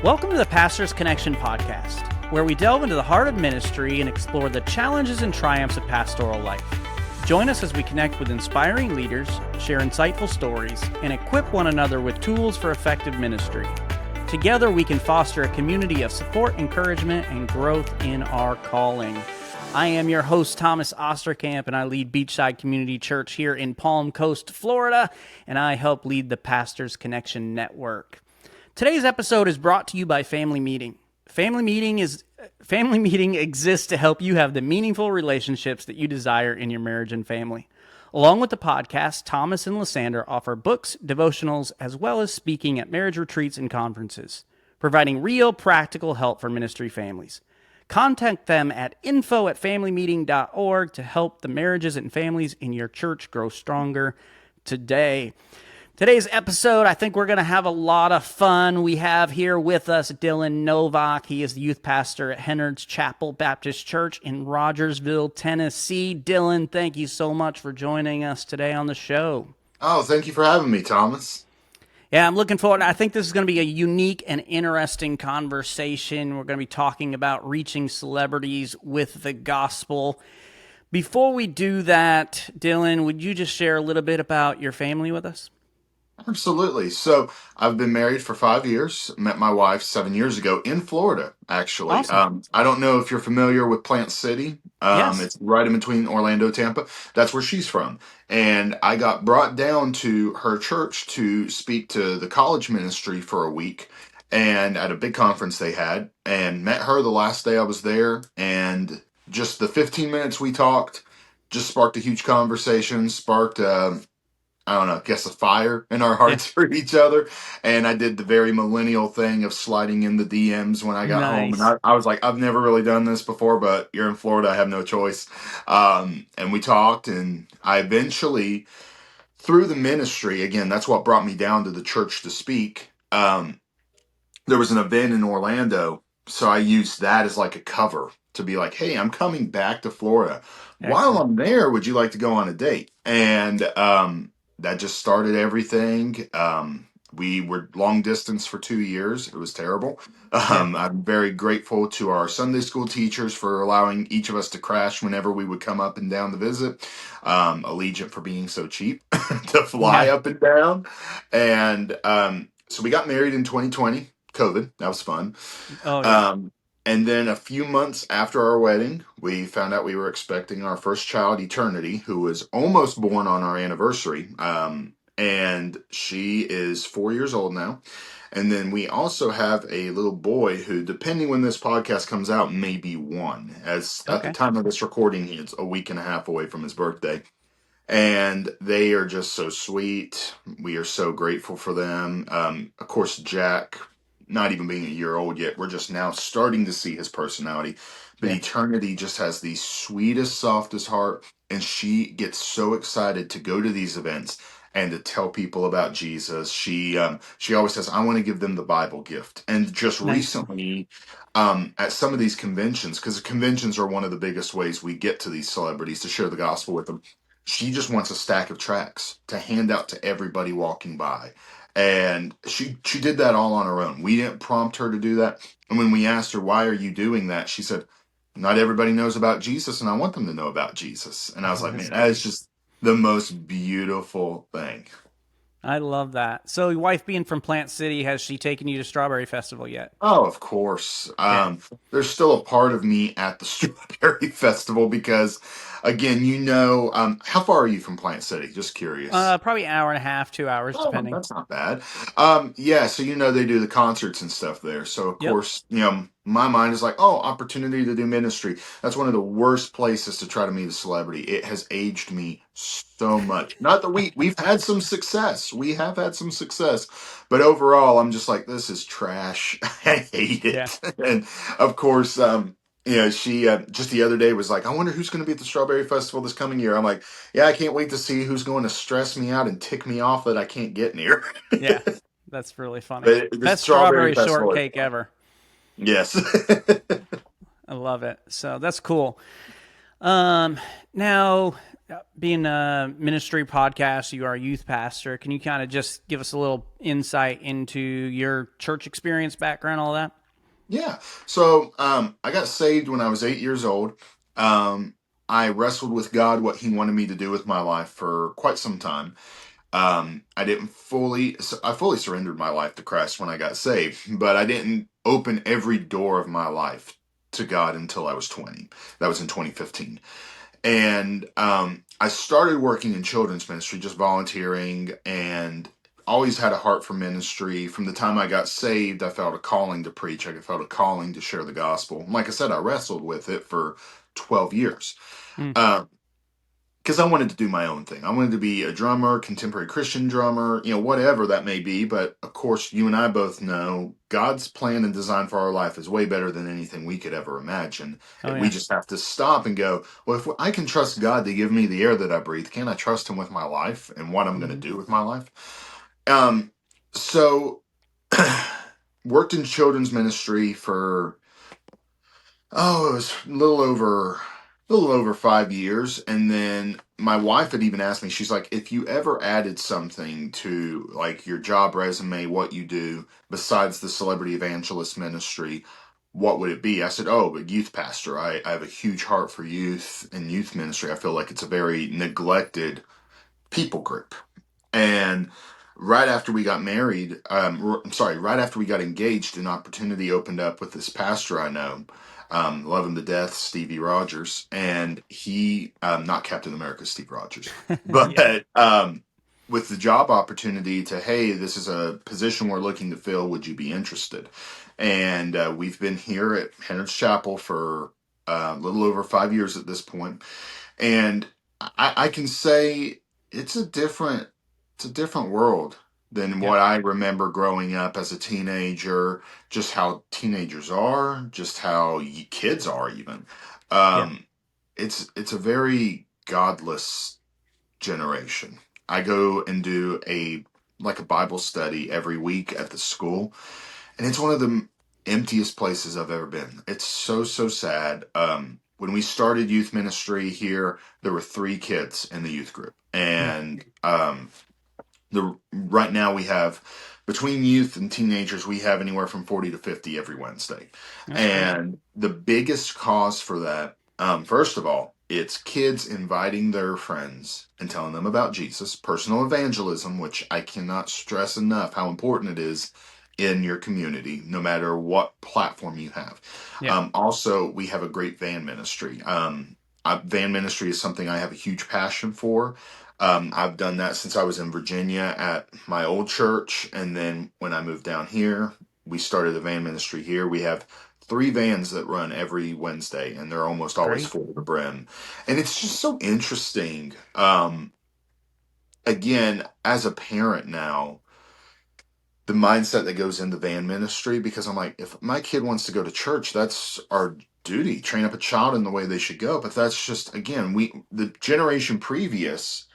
Welcome to the Pastor's Connection podcast, where we delve into the heart of ministry and explore the challenges and triumphs of pastoral life. Join us as we connect with inspiring leaders, share insightful stories, and equip one another with tools for effective ministry. Together, we can foster a community of support, encouragement, and growth in our calling. I am your host, Thomas Osterkamp, and I lead Beachside Community Church here in Palm Coast, Florida, and I help lead the Pastor's Connection Network. Today's episode is brought to you by Family Meeting. Family Meeting exists to help you have the meaningful relationships that you desire in your marriage and family. Along with the podcast, Thomas and Lysander offer books, devotionals, as well as speaking at marriage retreats and conferences, providing real practical help for ministry families. Contact them at info@familymeeting.org to help the marriages and families in your church grow stronger today. Today's episode, I think we're going to have a lot of fun. We have here with us Dylan Novak. He is the youth pastor at Hennard's Chapel Baptist Church in Rogersville, Tennessee. Dylan, thank you so much for joining us today on the show. Oh, thank you for having me, Thomas. Yeah, I'm looking forward. I think this is going to be a unique and interesting conversation. We're going to be talking about reaching celebrities with the gospel. Before we do that, Dylan, would you just share a little bit about your family with us? Absolutely. So I've been married for 5 years. Met my wife 7 years ago in Florida, actually. Awesome. I don't know if you're familiar with Plant City. Yes. It's right in between Orlando, Tampa. That's where she's from. And I got brought down to her church to speak to the college ministry for a week and at a big conference they had, and met her the last day I was there. And just the 15 minutes we talked just sparked a huge conversation, sparked I don't know, I guess a fire in our Yeah. hearts for each other. And I did the very millennial thing of sliding in the DMs when I got home. And Nice. I was like, I've never really done this before, but you're in Florida. I have no choice. And we talked, and I eventually, through the ministry, again, that's what brought me down to the church to speak. There was an event in Orlando. So I used that as like a cover to be like, hey, I'm coming back to Florida. While Excellent. I'm there, would you like to go on a date? And that just started everything. We were long distance for 2 years. It was terrible. Yeah. I'm very grateful to our Sunday school teachers for allowing each of us to crash whenever we would come up and down to visit. Allegiant for being so cheap to fly Yeah. up and down. And so we got married in 2020, COVID. That was fun. Oh, yeah. And then a few months after our wedding, we found out we were expecting our first child, Eternity, who was almost born on our anniversary. And she is 4 years old now. And then we also have a little boy who, depending when this podcast comes out, may be one. As at the Okay. time of this recording, he's a week and a half away from his birthday. And they are just so sweet. We are so grateful for them. Of course, Jack, not even being a year old yet, we're just now starting to see his personality. But Yeah. Eternity just has the sweetest, softest heart, and she gets so excited to go to these events and to tell people about Jesus. She always says, "I want to give them the Bible gift." And just Nice. recently, at some of these conventions, because conventions are one of the biggest ways we get to these celebrities to share the gospel with them. She just wants a stack of tracts to hand out to everybody walking by. And she did that all on her own. We didn't prompt her to do that. And when we asked her, why are you doing that? She said, not everybody knows about Jesus, and I want them to know about Jesus. And I was Oh, like, that's man, that is great. just the most beautiful thing. I love that. So, your wife being from Plant City, has she taken you to Strawberry Festival yet? Oh, of course. Yeah. There's still a part of me at the Strawberry Festival because, again, how far are you from Plant City? Just curious. Probably an hour and a half, 2 hours, Oh, depending. that's not bad. Yeah, so they do the concerts and stuff there. So of Yep. course, my mind is like, oh, opportunity to do ministry. That's one of the worst places to try to meet a celebrity. It has aged me so much. Not that we've had some success. We have had some success, but overall, I'm just like, this is trash. I hate Yeah. it. And of course, she just the other day was like, I wonder who's going to be at the Strawberry Festival this coming year. I'm like, yeah, I can't wait to see who's going to stress me out and tick me off that I can't get near. Yeah. That's really funny. But the Best Strawberry strawberry Festival is shortcake fun. ever. Yes. I love it. So, that's cool. Um, Now, Being a ministry podcast, you are a youth pastor. Can you kind of just give us a little insight into your church experience, background, all that? Yeah. So I got saved when I was 8 years old. Um, I wrestled with God what He wanted me to do with my life for quite some time. I didn't I fully surrendered my life to Christ when I got saved, but I didn't open every door of my life to God until I was 20. That was in 2015. And I started working in children's ministry, just volunteering, and always had a heart for ministry. From the time I got saved, I felt a calling to preach. I felt a calling to share the gospel. Like I said, I wrestled with it for 12 years. Mm. Um, because I wanted to do my own thing. I wanted to be a drummer, contemporary Christian drummer, whatever that may be. But of course, you and I both know God's plan and design for our life is way better than anything we could ever imagine. Oh We yeah. just have to stop and go, well, if I can trust God to give me the air that I breathe, can I trust Him with my life and what I'm going to Hmm. do with my life? Um, so worked in children's ministry for it was a little over 5 years. And then my wife had even asked me, she's like, if you ever added something to like your job resume, what you do besides the celebrity evangelist ministry, what would it be? I said, oh, but youth pastor. I have a huge heart for youth and youth ministry. I feel like it's a very neglected people group. And right after we got married, I'm sorry, right after we got engaged, an opportunity opened up with this pastor I know. Love him to death, Stevie Rogers, and he, not Captain America, Steve Rogers, Yeah. but with the job opportunity to, hey, this is a position we're looking to fill. Would you be interested? And we've been here at Hennett's Chapel for a little over 5 years at this point, and I can say it's a different it's a different world than Yeah. what I remember growing up as a teenager, just how teenagers are, just how kids are even. Yeah. Um, it's a very godless generation. I go and do a Bible study every week at the school, and it's one of the emptiest places I've ever been. It's so sad. When we started youth ministry here, there were 3 kids in the youth group, Mm. and the right now we have between youth and teenagers we have anywhere from 40 to 50 every Wednesday. That's great. And the biggest cause for that, first of all, it's kids inviting their friends and telling them about Jesus, personal evangelism, which I cannot stress enough how important it is in your community, no matter what platform you have. Yeah. Also, we have a great van ministry. Van ministry is something I have a huge passion for. I've done that since I was in Virginia at my old church. And then when I moved down here, we started the van ministry here. We have 3 vans that run every Wednesday, and they're almost always Great. full to the brim. And it's just so interesting. Again, as a parent now, the mindset that goes into van ministry, because I'm like, if my kid wants to go to church, that's our duty, train up a child in the way they should go. But that's just, again, the generation previous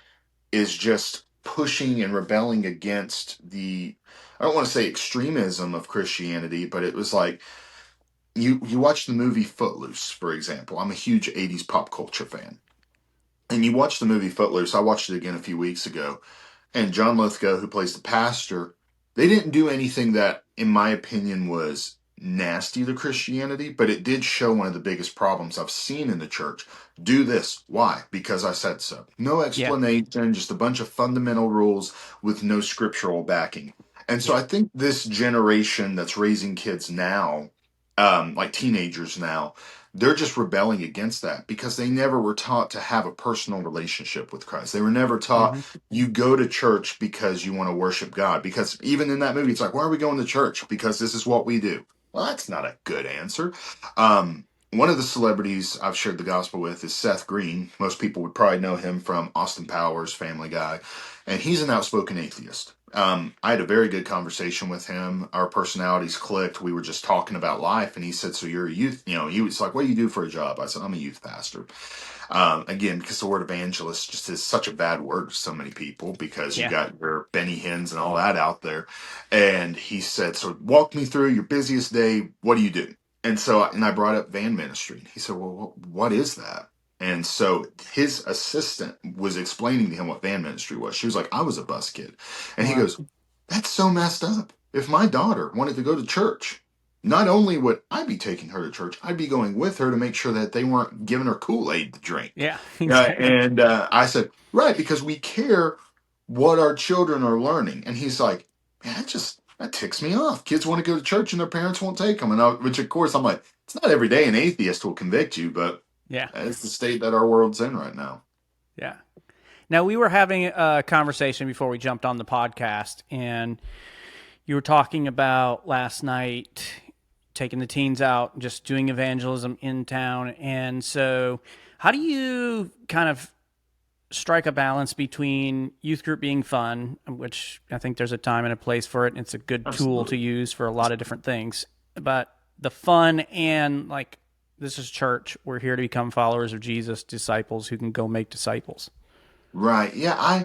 is just pushing and rebelling against I don't want to say extremism of Christianity, but it was like you watch the movie Footloose, for example. I'm a huge 80s pop culture fan. And you watch the movie Footloose. I watched it again a few weeks ago. And John Lithgow, who plays the pastor, they didn't do anything that, in my opinion, was nasty to Christianity, but it did show one of the biggest problems I've seen in the church. Do this. Why? Because I said so. No Yeah. explanation, just a bunch of fundamental rules with no scriptural backing. And so Yeah. I think this generation that's raising kids now, like teenagers now, they're just rebelling against that because they never were taught to have a personal relationship with Christ. They were never taught Hmm. you go to church because you want to worship God. Because even in that movie, it's like, why are we going to church? Because this is what we do. Well, that's not a good answer. One of the celebrities I've shared the gospel with is Seth Green. Most people would probably know him from Austin Powers, Family Guy, and he's an outspoken atheist. I had a very good conversation with him. Our personalities clicked. We were just talking about life, and he said, "So you're a youth?" He was like, "What do you do for a job?" I said, "I'm a youth pastor." Again, because the word evangelist just is such a bad word to so many people because you Yeah. got your Benny Hinn's and all that out there. And he said, "So walk me through your busiest day. What do you do?" And I brought up van ministry. He said, "Well, what is that?" And so his assistant was explaining to him what van ministry was. She was like, I was a bus kid. And he Wow. goes, that's so messed up. If my daughter wanted to go to church, not only would I be taking her to church, I'd be going with her to make sure that they weren't giving her Kool-Aid to drink. Yeah, exactly. And I said, right, because we care what our children are learning. And he's like, man, that ticks me off. Kids want to go to church and their parents won't take them. Which of course I'm like, it's not every day an atheist will convict you, but Yeah. it's the state that our world's in right now. Yeah. Now, we were having a conversation before we jumped on the podcast, and you were talking about last night taking the teens out, just doing evangelism in town. And so, how do you kind of strike a balance between youth group being fun, which I think there's a time and a place for it, and it's a good tool to Absolutely. use for a lot of different things, but the fun and like, this is church. We're here to become followers of Jesus, disciples who can go make disciples. Right. Yeah,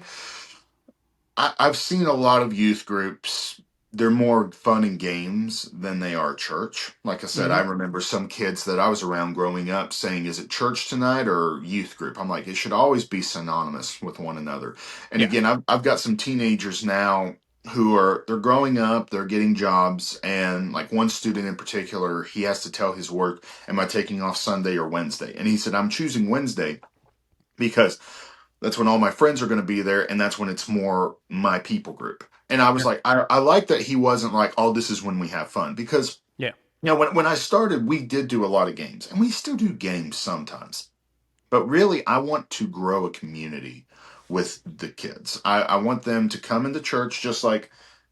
I've seen a lot of youth groups. They're more fun and games than they are church. Like I said, I Mm-hmm. remember some kids that I was around growing up saying, is it church tonight or youth group? I'm like, it should always be synonymous with one another. And Yeah. again, I've got some teenagers now they're growing up, they're getting jobs. And like one student in particular, he has to tell his work, am I taking off Sunday or Wednesday? And he said, I'm choosing Wednesday because that's when all my friends are going to be there, and that's when it's more my people group. And I was Yeah. like, I like that he wasn't like, oh, this is when we have fun. Because, Yeah. when I started, we did do a lot of games, and we still do games sometimes. But really, I want to grow a community with the kids. I want them to come into church just like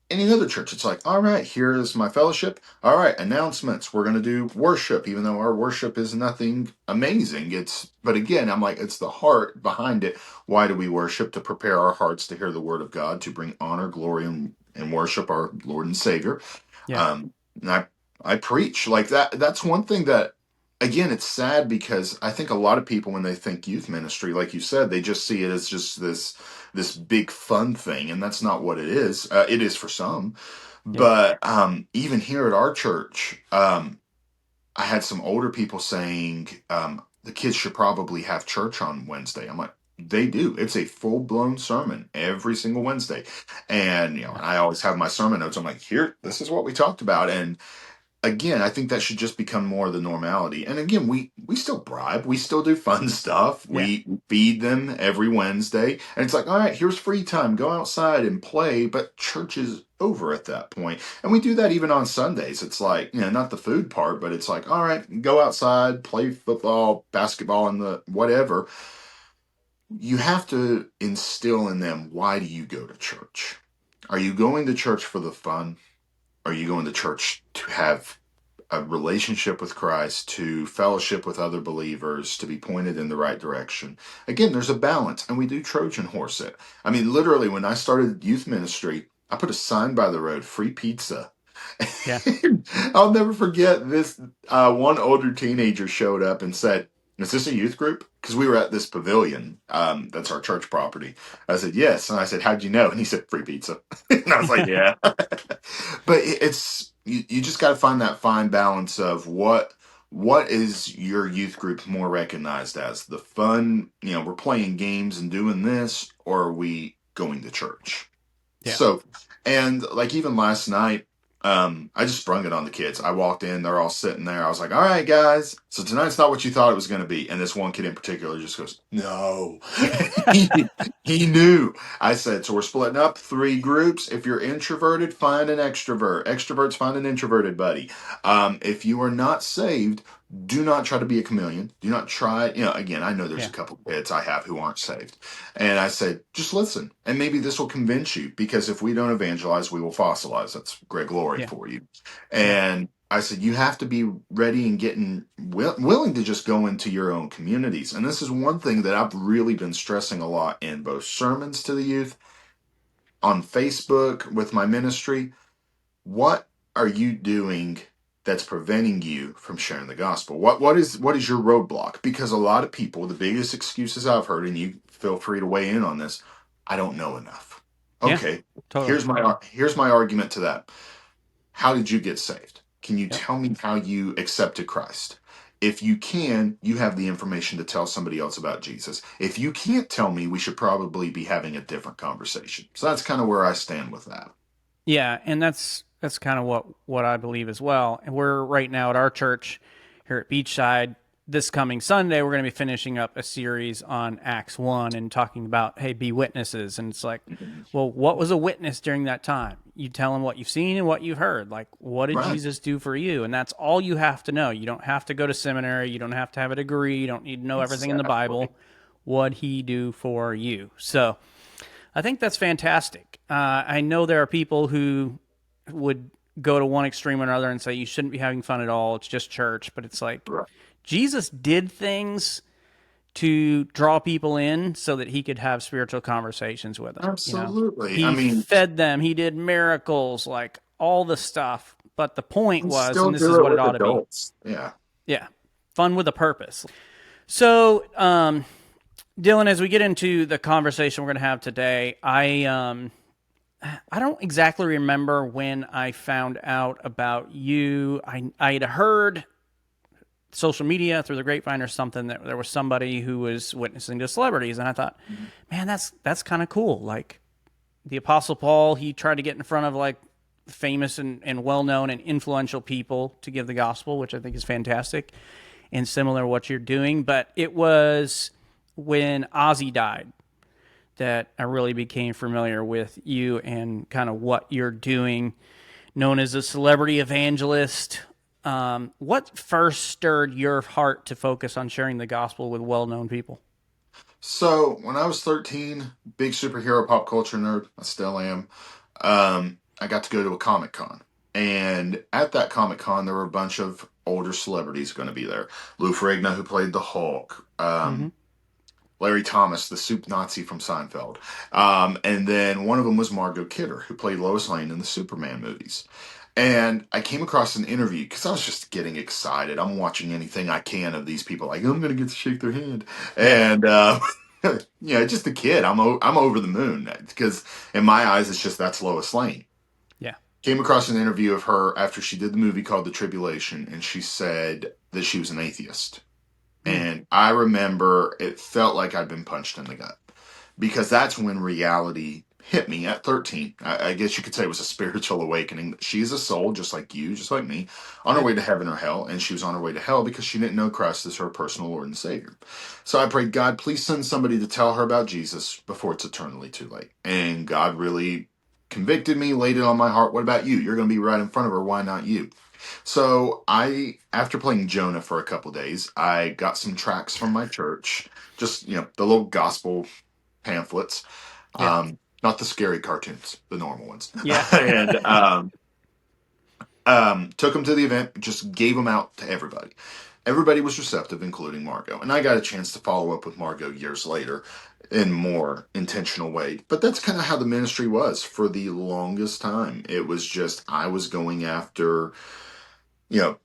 any other church. It's like, all right, here is my fellowship. All right, announcements. We're going to do worship, even though our worship is nothing amazing. But again, I'm like, it's the heart behind it. Why do we worship? To prepare our hearts to hear the word of God, to bring honor, glory, and worship our Lord and Savior. Yeah. And I preach like that. That's one thing that, again, it's sad because I think a lot of people, when they think youth ministry, like you said, they just see it as just this big fun thing, and that's not what it is. It is for some, Yeah. but even here at our church, I had some older people saying the kids should probably have church on Wednesday. I'm like, they do. It's a full blown sermon every single Wednesday, and Yeah. I always have my sermon notes. I'm like, here, this is what we talked about, and again, I think that should just become more of the normality. And again, we still bribe, we still do fun stuff. Yeah. We feed them every Wednesday, and it's like, all right, here's free time, go outside and play. But church is over at that point, and we do that even on Sundays. It's like, not the food part, but it's like, all right, go outside, play football, basketball, and the whatever. You have to instill in them, why do you go to church? Are you going to church for the fun? Are you going to church to have a relationship with Christ, to fellowship with other believers, to be pointed in the right direction? Again, there's a balance, and we do Trojan horse it. I mean, literally, when I started youth ministry, I put a sign by the road, free pizza. Yeah. I'll never forget this. One older teenager showed up and said, is this a youth group? Because we were at this pavilion. That's our church property. I said, yes. And I said, how'd you know? And he said, free pizza. And I was like, yeah. But it's, you just got to find that fine balance of what is your youth group more recognized as? The fun, we're playing games and doing this, or are we going to church? Yeah. So, and like even last night, I just sprung it on the kids. I walked in, they're all sitting there. I was like, all right, guys, so tonight's not what you thought it was going to be. And this one kid in particular just goes, no. he, he knew. I said, so we're splitting up 3 groups. If you're introverted, find an extrovert. Extroverts, find an introverted buddy. If you are not saved, do not try to be a chameleon. Do not try, again, I know there's Yeah. a couple kids I have who aren't saved. And I said, just listen. And maybe this will convince you, because if we don't evangelize, we will fossilize. That's Greg Laurie Yeah. for you. Yeah. And I said, you have to be ready and getting willing to just go into your own communities. And this is one thing that I've really been stressing a lot in both sermons to the youth, on Facebook with my ministry. What are you doing that's preventing you from sharing the gospel? What is your roadblock? Because a lot of people, the biggest excuses I've heard, and you feel free to weigh in on this, I don't know enough. Yeah. Okay, Totally. here's my argument to that. How did you get saved? Can you Yep. tell me how you accepted Christ? If you can, you have the information to tell somebody else about Jesus. If you can't tell me, we should probably be having a different conversation. So that's kind of where I stand with that. Yeah, and that's kind of what I believe as well. And we're right now at our church here at Beachside. This coming Sunday, we're going to be finishing up a series on Acts 1 and talking about, hey, be witnesses. And it's like, well, what was a witness during that time? You tell them what you've seen and what you've heard. Like, what did Right. Jesus do for you? And that's all you have to know. You don't have to go to seminary. You don't have to have a degree. You don't need to know everything in the Exactly. Bible. What he do for you? So I think that's fantastic. I know there are people who would go to one extreme or another and say you shouldn't be having fun at all. It's just church. But it's like Right. Jesus did things to draw people in so that he could have spiritual conversations with them. You know, Absolutely. I he mean, fed them, he did miracles, like all the stuff. But the point we was, still and this do is it what it with ought to be, adults. Yeah. yeah, fun with a purpose. So, Dylan, as we get into the conversation we're going to have today, I don't exactly remember when I found out about you. I had heard social media through the grapevine or something that there was somebody who was witnessing to celebrities, and I thought, man, that's kind of cool. Like the Apostle Paul, he tried to get in front of like famous and well known and influential people to give the gospel, which I think is fantastic and similar to what you're doing. But it was when Ozzy died that I really became familiar with you and kind of what you're doing, known as a celebrity evangelist. What first stirred your heart to focus on sharing the gospel with well known people? So when I was 13, big superhero pop culture nerd, I still am. I got to go to a Comic Con. And at that Comic Con, there were a bunch of older celebrities going to be there. Lou Ferrigno, who played the Hulk. Mm-hmm. Larry Thomas, the soup Nazi from Seinfeld. And then one of them was Margot Kidder, who played Lois Lane in the Superman movies. And I came across an interview because I was just getting excited. I'm watching anything I can of these people. Like, I'm going to get to shake their hand. Yeah. And, just a kid. I'm over the moon because in my eyes, it's just that's Lois Lane. Yeah. Came across an interview of her after she did the movie called The Tribulation, and she said that she was an atheist. Mm. And I remember it felt like I'd been punched in the gut because that's when reality hit me at 13. I guess you could say it was a spiritual awakening. She's a soul, just like you, just like me, on her Yeah. way to heaven or hell. And she was on her way to hell because she didn't know Christ as her personal Lord and Savior. So I prayed, God, please send somebody to tell her about Jesus before it's eternally too late. And God really convicted me, laid it on my heart. What about you? You're going to be right in front of her. Why not you? So after playing Jonah for a couple days, I got some tracks from my church, just the little gospel pamphlets, Yeah. not the scary cartoons, the normal ones, Yeah. and took them to the event. Just gave them out to everybody. Everybody was receptive, including Margot, and I got a chance to follow up with Margot years later in more intentional way. But that's kind of how the ministry was for the longest time. It was just I was going after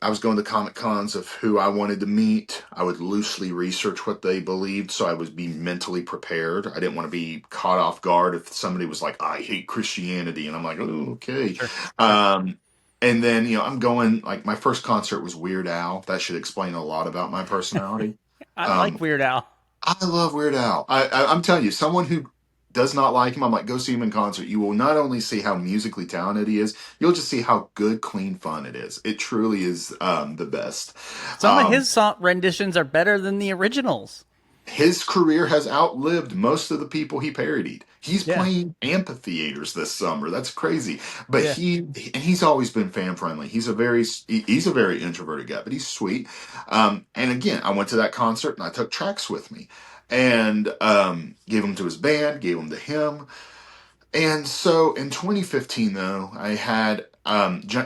I was going to Comic Cons of who I wanted to meet. I would loosely research what they believed so I would be mentally prepared. I didn't want to be caught off guard if somebody was like, I hate Christianity. And I'm like, oh, okay. Sure. Sure. Um, and then, I'm going, like, my first concert was Weird Al. That should explain a lot about my personality. I like Um, Weird Al. I love Weird Al. I'm telling you, someone who does not like him, I'm like, go see him in concert. You will not only see how musically talented he is, you'll just see how good, clean fun it is. It truly is the best. Some of Um, his song renditions are better than the originals. his career has outlived most of the people he parodied. He's Yeah. playing amphitheaters this summer. That's crazy. But Yeah. he's always been fan friendly. He's a very introverted guy, but he's sweet. And again, I went to that concert and I took tracks with me and gave them to his band, gave them to him. And so in 2015, though, I had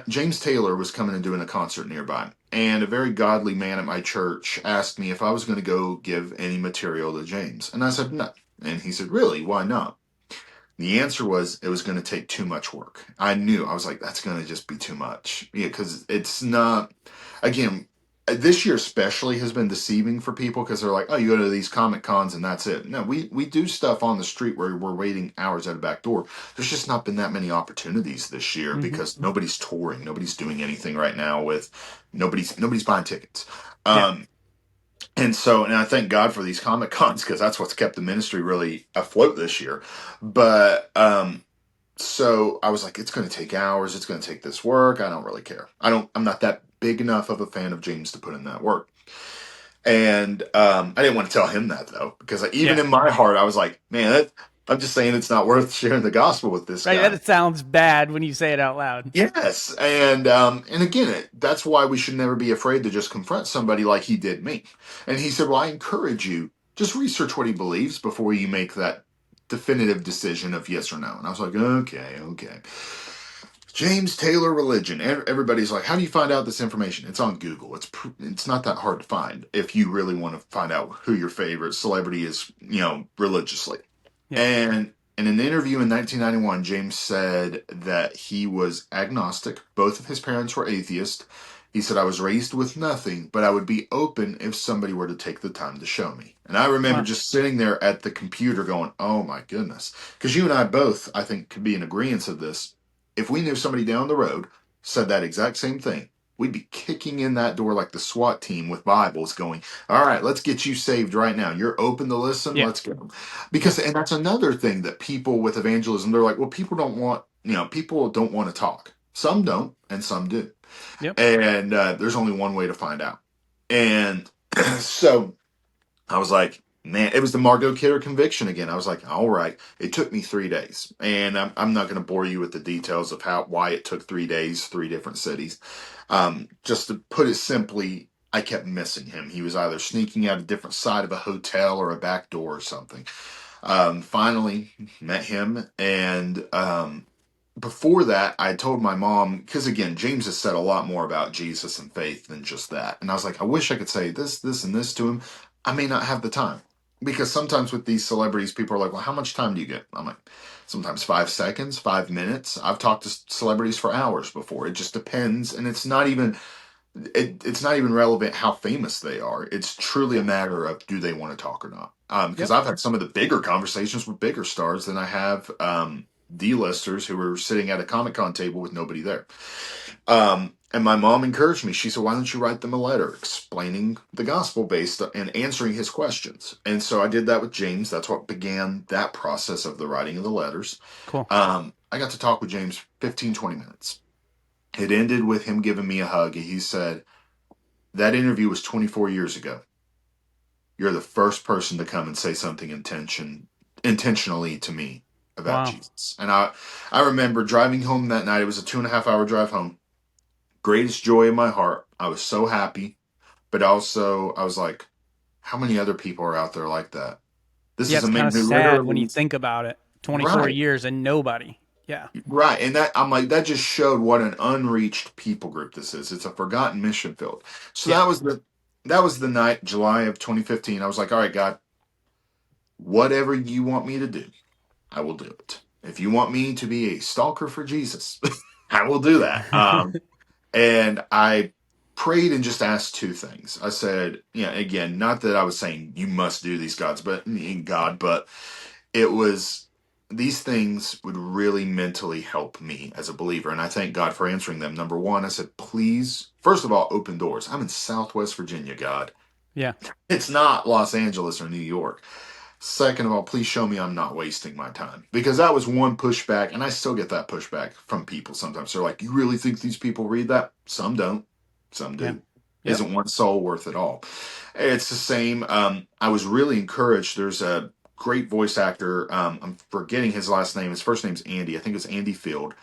James Taylor was coming and doing a concert nearby. And a very godly man at my church asked me if I was going to go give any material to James. And I said, no. And he said, really? Why not? The answer was it was going to take too much work. I was like, that's going to just be too much. Yeah, because it's not, again, this year especially has been deceiving for people because they're like, oh, you go to these Comic Cons and that's it. No, we do stuff on the street where we're waiting hours at a back door. There's just not been that many opportunities this year Mm-hmm. because nobody's touring, nobody's doing anything right now with nobody's buying tickets. Yeah. And I thank God for these Comic Cons because that's what's kept the ministry really afloat this year. But so I was like, it's going to take hours. It's going to take this work. I don't really care. I'm not that big enough of a fan of James to put in that work. And I didn't want to tell him that though, because even Yeah. in my heart, I was like, man, I'm just saying it's not worth sharing the gospel with this Right. guy. That sounds bad when you say it out loud. Yes, and again, that's why we should never be afraid to just confront somebody like he did me. And he said, "Well, I encourage you just research what he believes before you make that definitive decision of yes or no." And I was like, "Okay, okay." James Taylor religion. Everybody's like, "How do you find out this information?" It's on Google. It's not that hard to find if you really want to find out who your favorite celebrity is, religiously. Yeah. And in an interview in 1991, James said that he was agnostic. Both of his parents were atheist. He said, I was raised with nothing, but I would be open if somebody were to take the time to show me. And I remember Wow. just sitting there at the computer going, oh my goodness. Because you and I both, I think, could be in agreement of this. If we knew somebody down the road said that exact same thing, we'd be kicking in that door like the SWAT team with Bibles going, all right, let's get you saved right now. You're open to listen. Yeah. Let's go. Yeah. And that's another thing that people with evangelism, they're like, well, people don't want to talk. Some don't, and some do. Yep. And there's only one way to find out. And so I was like, man, it was the Margot Kidder conviction again. I was like, all right. It took me 3 days, and I'm not going to bore you with the details of why it took 3 days, three different cities. Just to put it simply, I kept missing him. He was either sneaking out a different side of a hotel or a back door or something. Finally met him, and before that, I told my mom, because again, James has said a lot more about Jesus and faith than just that. And I was like, I wish I could say this, this, and this to him. I may not have the time. Because sometimes with these celebrities, people are like, well, how much time do you get? I'm like, sometimes 5 seconds, 5 minutes. I've talked to celebrities for hours before. It just depends. And it's not even relevant how famous they are. It's truly a matter of do they want to talk or not. Because Yep. I've had some of the bigger conversations with bigger stars than I have D-listers who were sitting at a Comic Con table with nobody there. And my mom encouraged me. She said, why don't you write them a letter explaining the gospel based and answering his questions? And so I did that with James. That's what began that process of the writing of the letters. Cool. I got to talk with James 15, 20 minutes. It ended with him giving me a hug. He said, that interview was 24 years ago. You're the first person to come and say something intentionally to me about Wow. Jesus. And I remember driving home that night. It was a 2.5 hour drive home. Greatest joy in my heart. I was so happy, but also I was like, how many other people are out there like that? This Yeah. is It's a kind man of who sad when you literally, think about it. 24 right, years and nobody. Yeah. right. And that, I'm like, that just showed what an unreached people group this is. It's a forgotten mission field. So Yeah. that was the night, July of 2015. I was like, all right, God, whatever you want me to do, I will do it. If you want me to be a stalker for Jesus, I will do that. And I prayed and just asked two things. I said, again, not that I was saying you must do these gods, but in God, but it was these things would really mentally help me as a believer. And I thank God for answering them. Number one, I said, please, first of all, open doors. I'm in Southwest Virginia, God. Yeah. It's not Los Angeles or New York. Second of all, please show me I'm not wasting my time. Because that was one pushback, and I still get that pushback from people sometimes. They're like, you really think these people read that? Some don't. Some Yeah. do. Yep. Isn't one soul worth it all? It's the same. I was really encouraged. There's a great voice actor. I'm forgetting his last name. His first name's Andy. I think it's Andy Field.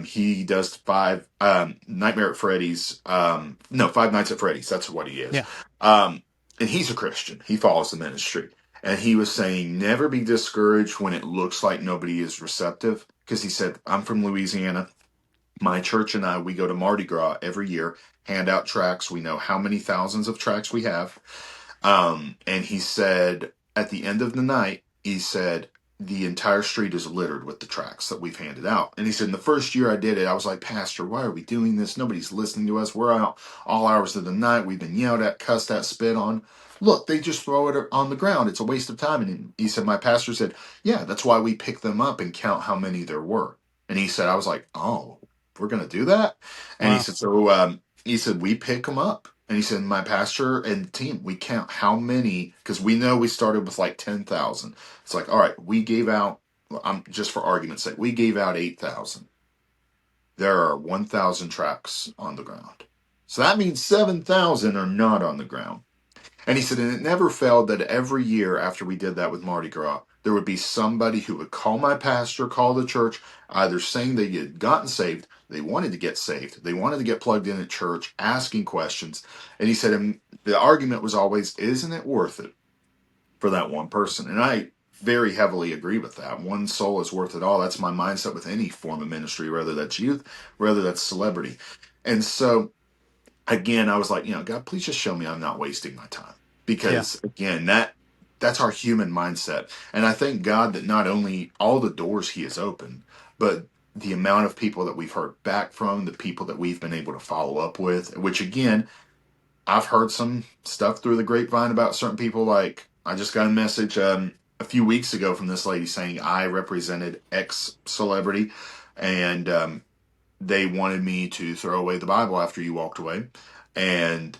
He does Nightmare at Freddy's. No, Five Nights at Freddy's. That's what he is. Yeah. And he's a Christian. He follows the ministry. And he was saying, never be discouraged when it looks like nobody is receptive. Because he said, I'm from Louisiana. My church and I, we go to Mardi Gras every year, hand out tracts. We know how many thousands of tracts we have. And he said, at the end of the night, he said, the entire street is littered with the tracts that we've handed out. And he said, in the first year I did it, I was like, Pastor, why are we doing this? Nobody's listening to us. We're out all hours of the night. We've been yelled at, cussed at, spit on. Look, they just throw it on the ground. It's a waste of time. And he said, my pastor said, yeah, that's why we pick them up and count how many there were. And he said, I was like, oh, we're going to do that? And he Wow. said, so he said, we pick them up And he said, my pastor and the team, we count how many, because we know we started with like 10,000. It's like, all right, we gave out, just for argument's sake, we gave out 8,000. There are 1,000 tracks on the ground. So that means 7,000 are not on the ground. And he said, and it never failed that every year after we did that with Mardi Gras, there would be somebody who would call my pastor, call the church, either saying they had gotten saved, they wanted to get saved, they wanted to get plugged in at church, asking questions. And he said, and the argument was always, isn't it worth it for that one person? And I very heavily agree with that. One soul is worth it all. That's my mindset with any form of ministry, whether that's youth, whether that's celebrity. And so again, I was like, God, please just show me I'm not wasting my time. Yeah. Because again, that's our human mindset. And I thank God that not only all the doors he has opened, but the amount of people that we've heard back from, the people that we've been able to follow up with, which again, I've heard some stuff through the grapevine about certain people. Like I just got a message a few weeks ago from this lady saying I represented X celebrity, and they wanted me to throw away the Bible after you walked away. And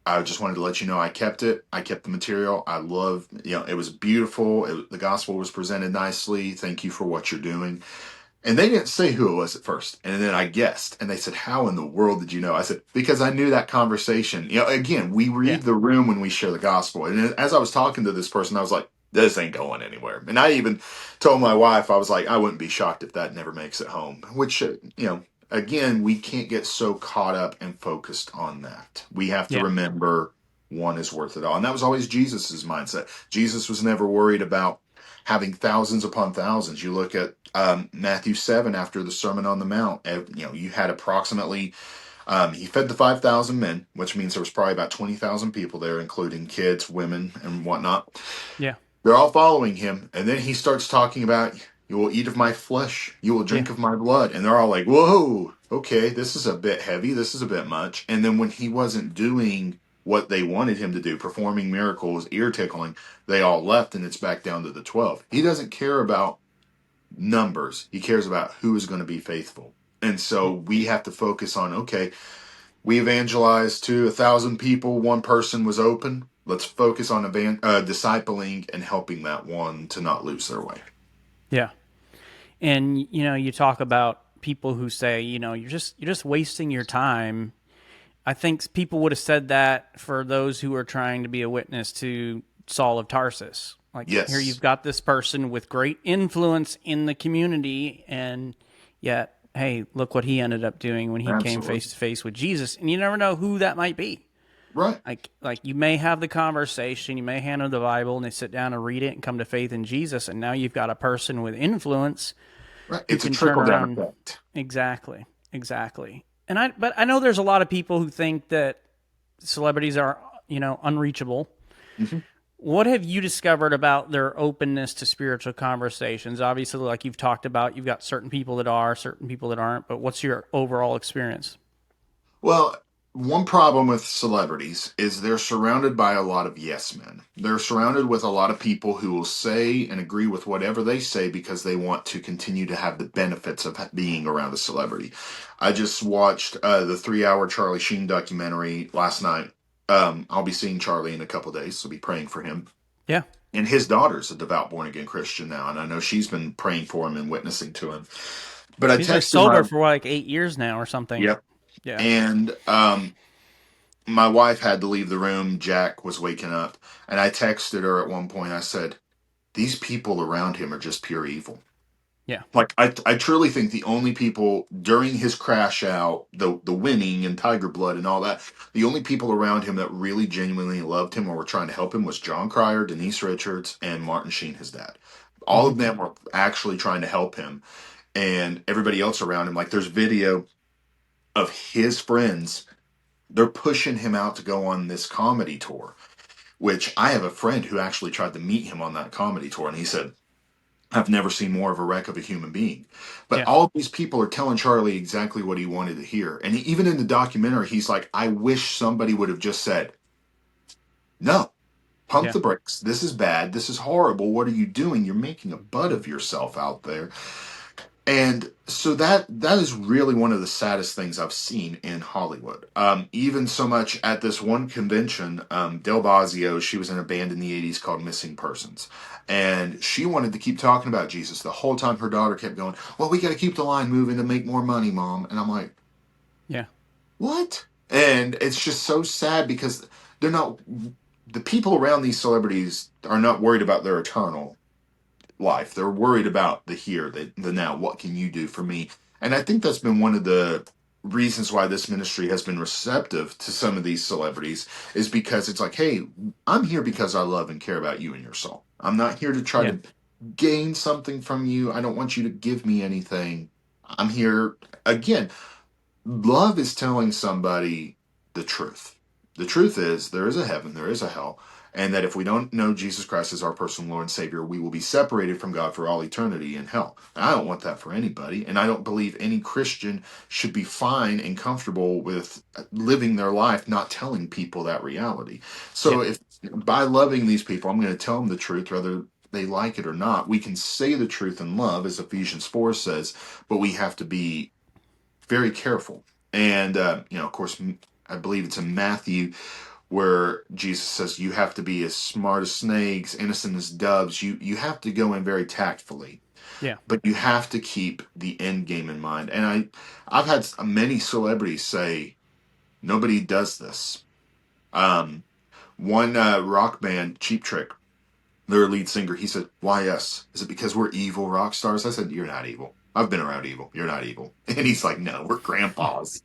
I just wanted to let you know I kept it. I kept the material. I love, it was beautiful. The gospel was presented nicely. Thank you for what you're doing. And they didn't say who it was at first. And then I guessed. And they said, how in the world did you know? I said, because I knew that conversation. Again, we Yeah. read the room when we share the gospel. And as I was talking to this person, I was like, this ain't going anywhere. And I even told my wife, I was like, I wouldn't be shocked if that never makes it home. Which, again, we can't get so caught up and focused on that. We have to Yeah. remember one is worth it all. And that was always Jesus's mindset. Jesus was never worried about having thousands upon thousands. You look at Matthew 7 after the Sermon on the Mount, you had approximately, he fed the 5,000 men, which means there was probably about 20,000 people there, including kids, women, and whatnot. Yeah. They're all following him. And then he starts talking about, you will eat of my flesh, you will Yeah. drink of my blood. And they're all like, whoa, okay, this is a bit heavy, this is a bit much. And then when he wasn't doing what they wanted him to do, performing miracles, ear tickling, they all left, and it's back down to the 12. He doesn't care about numbers. He cares about who is going to be faithful. And so we have to focus on, okay, we evangelized to 1,000 people. One person was open. Let's focus on discipling and helping that one to not lose their way. Yeah. And you talk about people who say, you're just wasting your time. I think people would have said that for those who are trying to be a witness to Saul of Tarsus. Like, here Yes, you've got this person with great influence in the community, and yet, hey, look what he ended up doing when he came absolutely. face to face with Jesus. And you never know who that might be. Right. Like you may have the conversation, you may hand them the Bible, and they sit down and read it and come to faith in Jesus, and now you've got a person with influence Right. who It's a can turn trickle down around. effect. Exactly, exactly. But I know there's a lot of people who think that celebrities are, unreachable. Mhm. What have you discovered about their openness to spiritual conversations? Obviously, like you've talked about, you've got certain people that are, certain people that aren't, but what's your overall experience? Well, one problem with celebrities is they're surrounded by a lot of yes men. They're surrounded with a lot of people who will say and agree with whatever they say because they want to continue to have the benefits of being around a celebrity. I just watched the 3 hour Charlie Sheen documentary last night. I'll be seeing Charlie in a couple days, so be praying for him. Yeah. And his daughter's a devout born again Christian now, and I know she's been praying for him and witnessing to him. But I He's like texted my sober for like 8 years now or something. yep. Yeah. And my wife had to leave the room. Jack was waking up, and I texted her at one point. I said, "These people around him are just pure evil." Yeah. Like I truly think the only people during his crash out, the winning and Tiger Blood and all that, the only people around him that really genuinely loved him or were trying to help him was John Cryer, Denise Richards, and Martin Sheen, his dad. All Hmm. of them were actually trying to help him, and everybody else around him. Like there's video of his friends. They're pushing him out to go on this comedy tour, which I have a friend who actually tried to meet him on that comedy tour, and he said, I've never seen more of a wreck of a human being. But Yeah. all of these people are telling Charlie exactly what he wanted to hear. And even in the documentary, he's like, I wish somebody would have just said, no, pump Yeah. the brakes. This is bad. This is horrible. What are you doing? You're making a butt of yourself out there. And so that is really one of the saddest things I've seen in Hollywood. Even so much at this one convention, Del Bosio, she was in a band in the '80s called Missing Persons, and she wanted to keep talking about Jesus the whole time. Her daughter kept going, "Well, we got to keep the line moving to make more money, Mom." And I'm like, Yeah. "What?" And it's just so sad because they're not. The people around these celebrities are not worried about their eternal life. They're worried about the here, the now. What can you do for me? And I think that's been one of the reasons why this ministry has been receptive to some of these celebrities is because it's like, hey, I'm here because I love and care about you and your soul. I'm not here to try Yeah. to gain something from you. I don't want you to give me anything. I'm here again. Love is telling somebody the truth. The truth is there is a heaven, there is a hell, and that if we don't know Jesus Christ as our personal Lord and Savior, we will be separated from God for all eternity in hell. And I don't want that for anybody, and I don't believe any Christian should be fine and comfortable with living their life not telling people that reality. Yeah. So if by loving these people, I'm going to tell them the truth, whether they like it or not. We can say the truth in love, as Ephesians 4 says, but we have to be very careful. And, of course, I believe it's in Matthew where Jesus says you have to be as smart as snakes, innocent as doves. You have to go in very tactfully, Yeah. but you have to keep the end game in mind. And I've had many celebrities say nobody does this. Um, one rock band, Cheap Trick, their lead singer, he said, "Why us? Is it because we're evil rock stars?" I said, "You're not evil. I've been around evil. You're not evil." And he's like, "No, we're grandpas."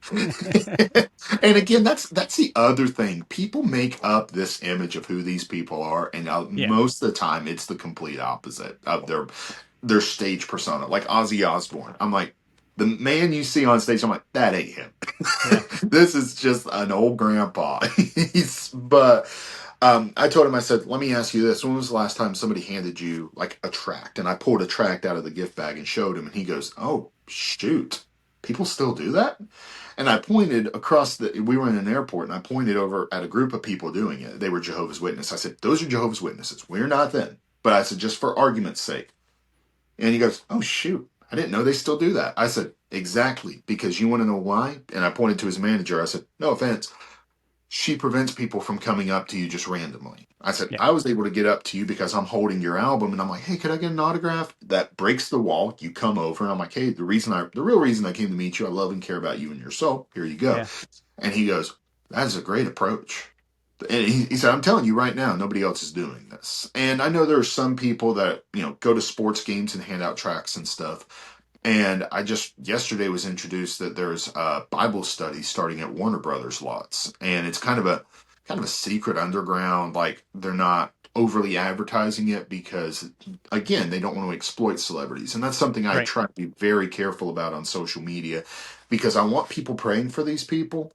And again, that's the other thing. People make up this image of who these people are, and Yeah. most of the time, it's the complete opposite of their stage persona. Like Ozzy Osbourne, I'm like, the man you see on stage, I'm like, that ain't him. Yeah. This is just an old grandpa. But I told him, I said, let me ask you this. When was the last time somebody handed you like a tract? And I pulled a tract out of the gift bag and showed him, and he goes, "Oh, shoot. People still do that?" And I pointed across we were in an airport, and I pointed over at a group of people doing it. They were Jehovah's Witnesses. I said, "Those are Jehovah's Witnesses. We're not them." But I said, just for argument's sake. And he goes, "Oh, shoot. I didn't know they still do that." I said, "Exactly. Because you want to know why?" And I pointed to his manager. I said, "No offense. She prevents people from coming up to you just randomly." I said, Yeah. "I was able to get up to you because I'm holding your album and I'm like, hey, could I get an autograph?" That breaks the wall. You come over and I'm like, "Hey, the real reason I came to meet you, I love and care about you and your soul. Here you go." Yeah. And he goes, "That is a great approach." And he said, "I'm telling you right now, nobody else is doing this." And I know there are some people that, go to sports games and hand out tracts and stuff. And I just yesterday was introduced that there's a Bible study starting at Warner Brothers lots. And it's kind of a secret underground, like they're not overly advertising it because again, they don't want to exploit celebrities. And that's something I Right. try to be very careful about on social media because I want people praying for these people,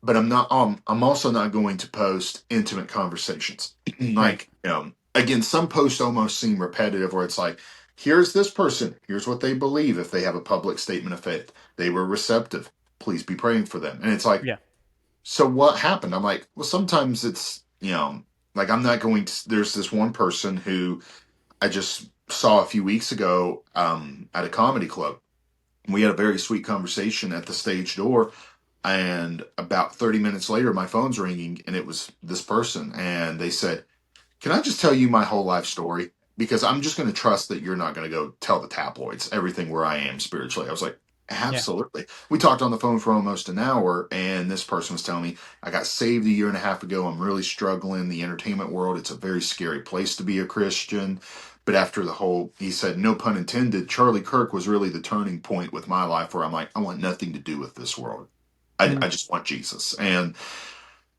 but I'm also not going to post intimate conversations. Right. Like, again, some posts almost seem repetitive where it's like, here's this person, here's what they believe if they have a public statement of faith. They were receptive. Please be praying for them. And it's like, Yeah. so what happened? I'm like, well, sometimes it's, like I'm not going to, there's this one person who I just saw a few weeks ago at a comedy club. We had a very sweet conversation at the stage door, and about 30 minutes later, my phone's ringing, and it was this person. And they said, "Can I just tell you my whole life story? Because I'm just going to trust that you're not going to go tell the tabloids everything where I am spiritually." I was like, Yeah. "Absolutely." We talked on the phone for almost an hour, and this person was telling me, "I got saved a year and a half ago. I'm really struggling. The entertainment world, it's a very scary place to be a Christian. But after he said, no pun intended, Charlie Kirk was really the turning point with my life where I'm like, I want nothing to do with this world. Mm. I just want Jesus." And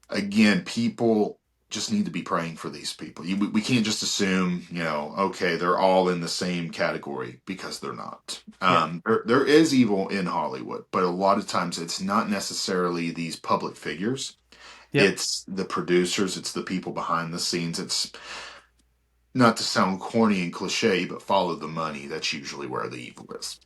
again, people just need to be praying for these people. We can't just assume, okay, they're all in the same category because they're not. Yeah. There is evil in Hollywood, but a lot of times it's not necessarily these public figures. Yep. It's the producers, it's the people behind the scenes. It's not to sound corny and cliche, but follow the money. That's usually where the evil is.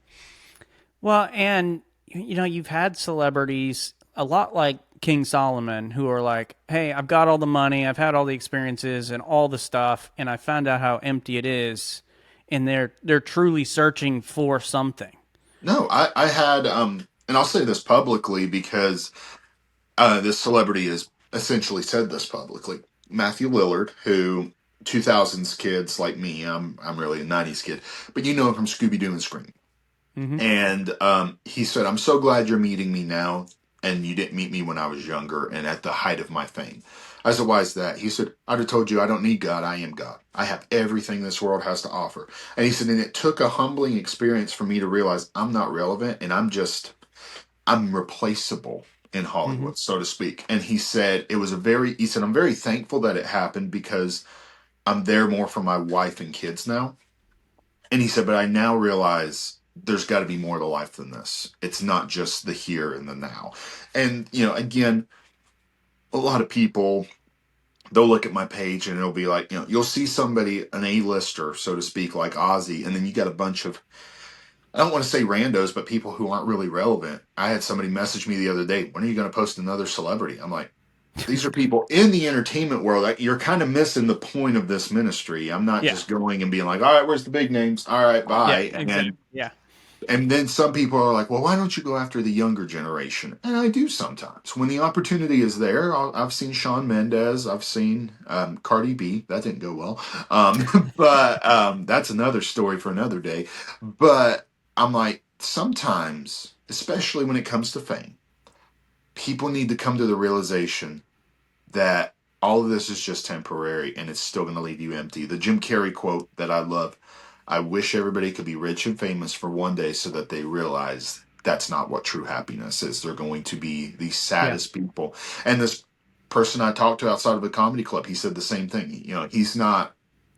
Well, and you've had celebrities a lot like King Solomon who are like, "Hey, I've got all the money, I've had all the experiences and all the stuff, and I found out how empty it is." and they're truly searching for something. No, I had, and I'll say this publicly because this celebrity has essentially said this publicly. Matthew Lillard, who 2000s kids like me, I'm really a 90s kid, but you know him from Scooby Doo and Scream. Hmm. And he said, "I'm so glad you're meeting me now, and you didn't meet me when I was younger and at the height of my fame." I said, "Why is that?" He said, "I'd have told you I don't need God. I am God. I have everything this world has to offer." And he said, "And it took a humbling experience for me to realize I'm not relevant and I'm replaceable in Hmm. Hollywood, so to speak." And he said, "I'm very thankful that it happened because I'm there more for my wife and kids now." And he said, "But I now realize there's got to be more to life than this. It's not just the here and the now." And, again, a lot of people, they'll look at my page and it'll be like, you'll see somebody, an A-lister, so to speak, like Ozzy, and then you got a bunch of, I don't want to say randos, but people who aren't really relevant. I had somebody message me the other day, "When are you going to post another celebrity?" I'm like, these are people in the entertainment world. Like, you're kind of missing the point of this ministry. I'm not Yeah. just going and being like, "All right, where's the big names? All right, Yeah. bye." Exactly. Yeah. And then some people are like, "Well, why don't you go after the younger generation?" And I do sometimes. When the opportunity is there, I've seen Shawn Mendes. I've seen Cardi B. That didn't go well. But that's another story for another day. But I'm like, sometimes, especially when it comes to fame, people need to come to the realization that all of this is just temporary and it's still going to leave you empty. The Jim Carrey quote that I love: "I wish everybody could be rich and famous for one day so that they realize that's not what true happiness is. They're going to be the Yeah. saddest people." And this person I talked to outside of a comedy club, he said the same thing. He's not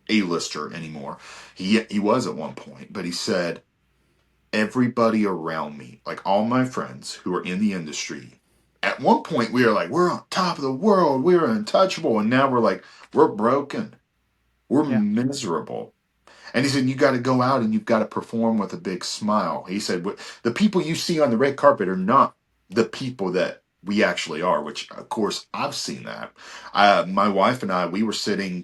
A-lister anymore. He was at one point, but he said, "Everybody around me, like all my friends who are in the industry, at one point we were like, we're on top of the world, we're untouchable, and now we're like, we're broken, we're Yeah. miserable." And he said, "You got to go out and you've got to perform with a big smile." He said, The people you see on the red carpet are not the people that we actually are," which, of course, I've seen that. My wife and I, we were sitting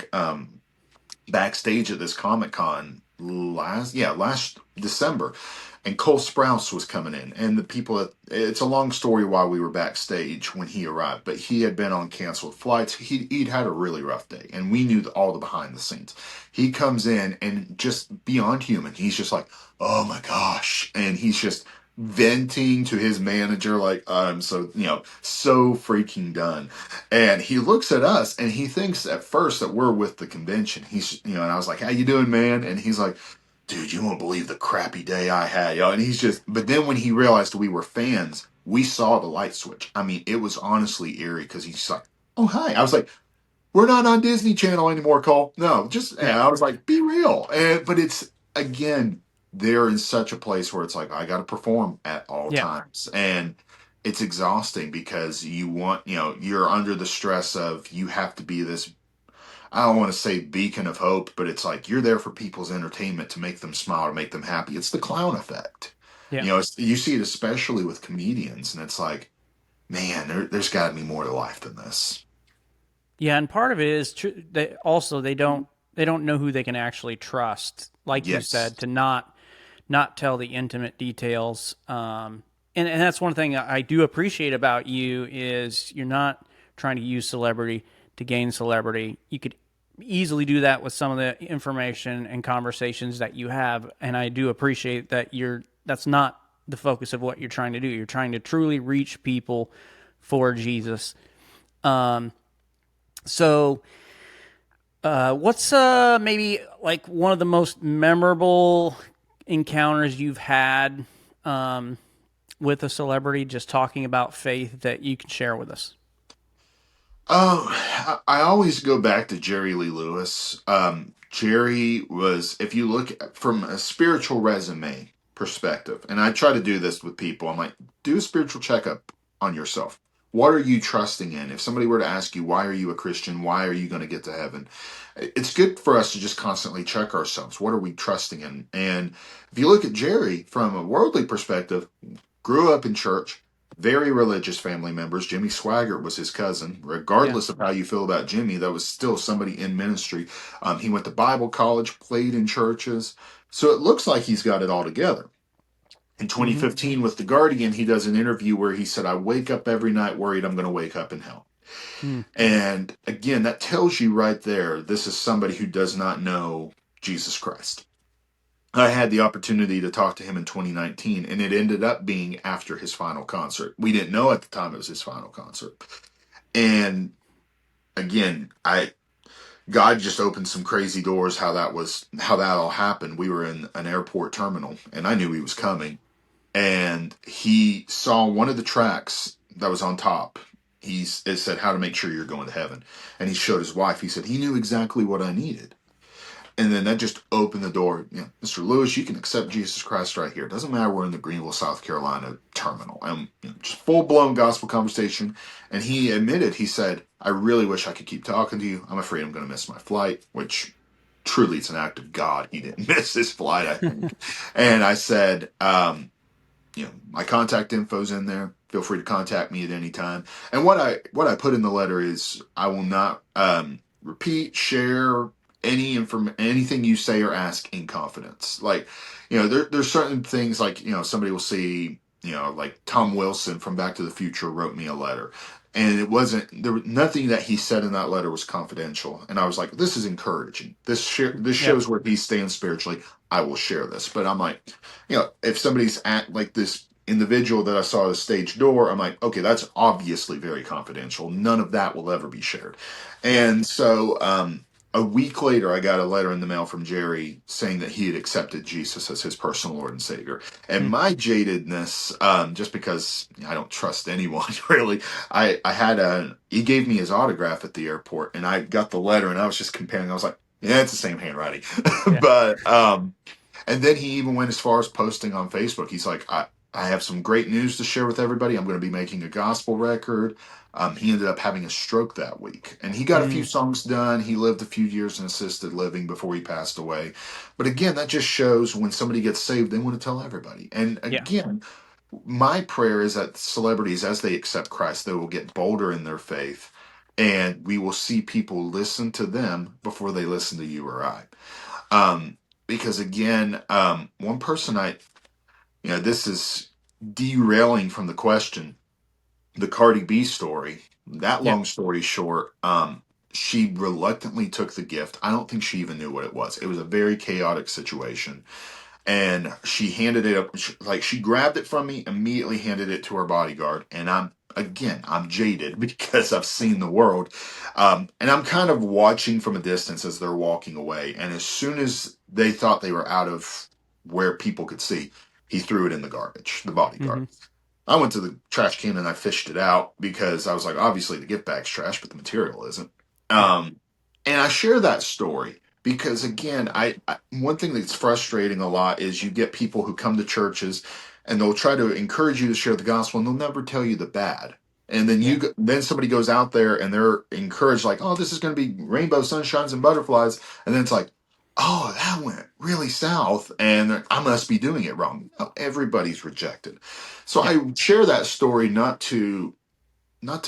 backstage at this Comic Con last December, and Cole Sprouse was coming in, and the people it's a long story why we were backstage when he arrived, but he had been on canceled flights. He'd had a really rough day, and we knew all the behind the scenes. He comes in and just beyond human. He's just like, "Oh my gosh," and he's just venting to his manager like, "I'm so freaking done." And he looks at us and he thinks at first that we're with the convention. And I was like, "How you doing, man?" And he's like, "Dude, you won't believe the crappy day I had." And but then when he realized we were fans, we saw the light switch. I mean, it was honestly eerie because he's like, "Oh, hi." I was like, "We're not on Disney Channel anymore, Cole. No, just," and Yeah. I was like, "Be real." But it's, again, they're in such a place where it's like, I got to perform at all Yeah. times. And it's exhausting because you're under the stress of you have to be this, I don't want to say beacon of hope, but it's like you're there for people's entertainment to make them smile, to make them happy. It's the clown effect. Yeah. You see it especially with comedians, and it's like, man, there's got to be more to life than this. Yeah, and part of it is they also they don't know who they can actually trust. Like you Yes. said, to not tell the intimate details. And that's one thing I do appreciate about you is you're not trying to use celebrity to gain celebrity. You could easily do that with some of the information and conversations that you have, and I do appreciate that that's not the focus of what you're trying to do. You're trying to truly reach people for Jesus. Um, so, what's maybe like one of the most memorable encounters you've had with a celebrity, just talking about faith that you can share with us? Oh, I always go back to Jerry Lee Lewis. Jerry was, if you look from a spiritual resume perspective, and I try to do this with people, I'm like, do a spiritual checkup on yourself. What are you trusting in? If somebody were to ask you, "Why are you a Christian? Why are you going to get to heaven?" It's good for us to just constantly check ourselves. What are we trusting in? And if you look at Jerry from a worldly perspective, grew up in church, very religious family members. Jimmy Swaggart was his cousin. Yeah. Regardless of how you feel about Jimmy, that was still somebody in ministry. He went to Bible college, played in churches. So it looks like he's got it all together. In Mm-hmm. 2015 with The Guardian, he does an interview where he said, I wake up every night worried I'm going to wake up in hell. Mm. And again, that tells you right there, this is somebody who does not know Jesus Christ. I had the opportunity to talk to him in 2019, and it ended up being after his final concert. We didn't know at the time it was his final concert. And again, God just opened some crazy doors how that all happened. We were in an airport terminal, and I knew he was coming. And he saw one of the tracks that was on top. It said how to make sure you're going to heaven. And he showed his wife. He said he knew exactly what I needed. And then that just opened the door. Mr. Lewis, you can accept Jesus Christ right here. It doesn't matter we're in the Greenville, South Carolina terminal. And just full blown gospel conversation. And he admitted, he said, I really wish I could keep talking to you. I'm afraid I'm going to miss my flight, which truly it's an act of God. He didn't miss his flight, I think. And I said, my contact info's in there. Feel free to contact me at any time. And what I put in the letter is I will not repeat, share anything you say or ask in confidence. Like, there's certain things like, somebody will see, like Tom Wilson from Back to the Future wrote me a letter. And there was nothing that he said in that letter was confidential. And I was like, this is encouraging. This Yep. shows where he stands spiritually. I will share this. But I'm like, if somebody's at like this individual that I saw at the stage door, I'm like, okay, that's obviously very confidential. None of that will ever be shared. And so a week later, I got a letter in the mail from Jerry saying that he had accepted Jesus as his personal Lord and Savior. And Mm. my jadedness, just because I don't trust anyone really, he gave me his autograph at the airport, and I got the letter, and I was just comparing. I was like, yeah, it's the same handwriting. Yeah. But and then he even went as far as posting on Facebook. He's like, I have some great news to share with everybody. I'm going to be making a gospel record. He ended up having a stroke that week, and he got a few Mm. songs done. He lived a few years in assisted living before he passed away. But again, that just shows when somebody gets saved, they want to tell everybody. And Yeah. again, my prayer is that celebrities, as they accept Christ, they will get bolder in their faith, and we will see people listen to them before they listen to you or I. Because again, one person this is derailing from the question, the Cardi B story. That Yeah. long story short, she reluctantly took the gift. I don't think she even knew what it was. It was a very chaotic situation. And she handed it up, like she grabbed it from me, immediately handed it to her bodyguard. And I'm jaded because I've seen the world. And I'm kind of watching from a distance as they're walking away. And as soon as they thought they were out of where people could see, he threw it in the garbage, the bodyguard. Mm-hmm. I went to the trash can and I fished it out because I was like, obviously the gift bag's trash, but the material isn't. Yeah. And I share that story because again, one thing that's frustrating a lot is you get people who come to churches and they'll try to encourage you to share the gospel and they'll never tell you the bad. And then Yeah. then somebody goes out there and they're encouraged like, oh, this is going to be rainbow sunshines and butterflies, and then it's like, oh, that went really south, and I must be doing it wrong. No, everybody's rejected. So Yeah. I share that story not to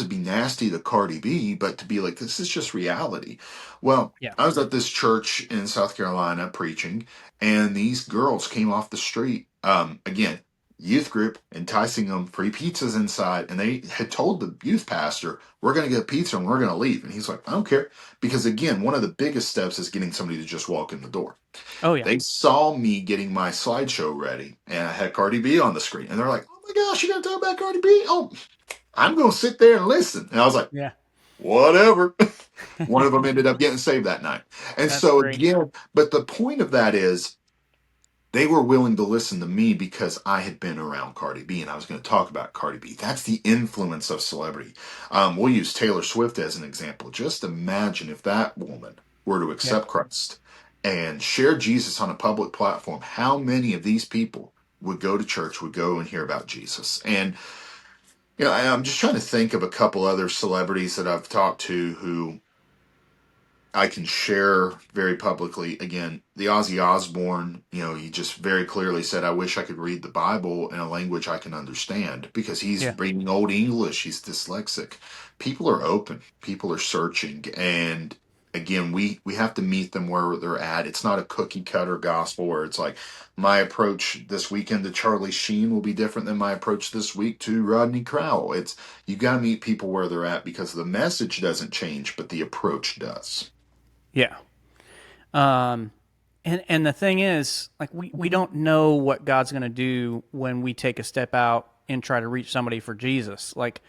be nasty to Cardi B, but to be like, this is just reality. Well, Yeah. I was at this church in South Carolina preaching, and these girls came off the street. Again, youth group enticing them free pizzas inside, and they had told the youth pastor, "We're going to get pizza and we're going to leave." And he's like, "I don't care," because again, one of the biggest steps is getting somebody to just walk in the door. Oh yeah. They saw me getting my slideshow ready, and I had Cardi B on the screen, and they're like, "Oh my gosh, you got to talk about Cardi B? Oh, I'm going to sit there and listen." And I was like, Yeah. whatever. One of them ended up getting saved that night. And That's so great. again, but the point of that is they were willing to listen to me because I had been around Cardi B and I was going to talk about Cardi B. That's the influence of celebrity. We'll use Taylor Swift as an example. Just imagine if that woman were to Yeah. accept Christ and share Jesus on a public platform, how many of these people would go to church, would go and hear about Jesus? And I'm just trying to think of a couple other celebrities that I've talked to who I can share very publicly. Again, the Ozzy Osbourne, he just very clearly said, I wish I could read the Bible in a language I can understand, because he's Yeah. reading Old English. He's dyslexic. People are open. People are searching. And again, we have to meet them where they're at. It's not a cookie cutter gospel where it's like, my approach this weekend to Charlie Sheen will be different than my approach this week to Rodney Crowell. You got to meet people where they're at, because the message doesn't change, but the approach does. Yeah. Um, and the thing is, like, we don't know what God's going to do when we take a step out and try to reach somebody for Jesus. Like,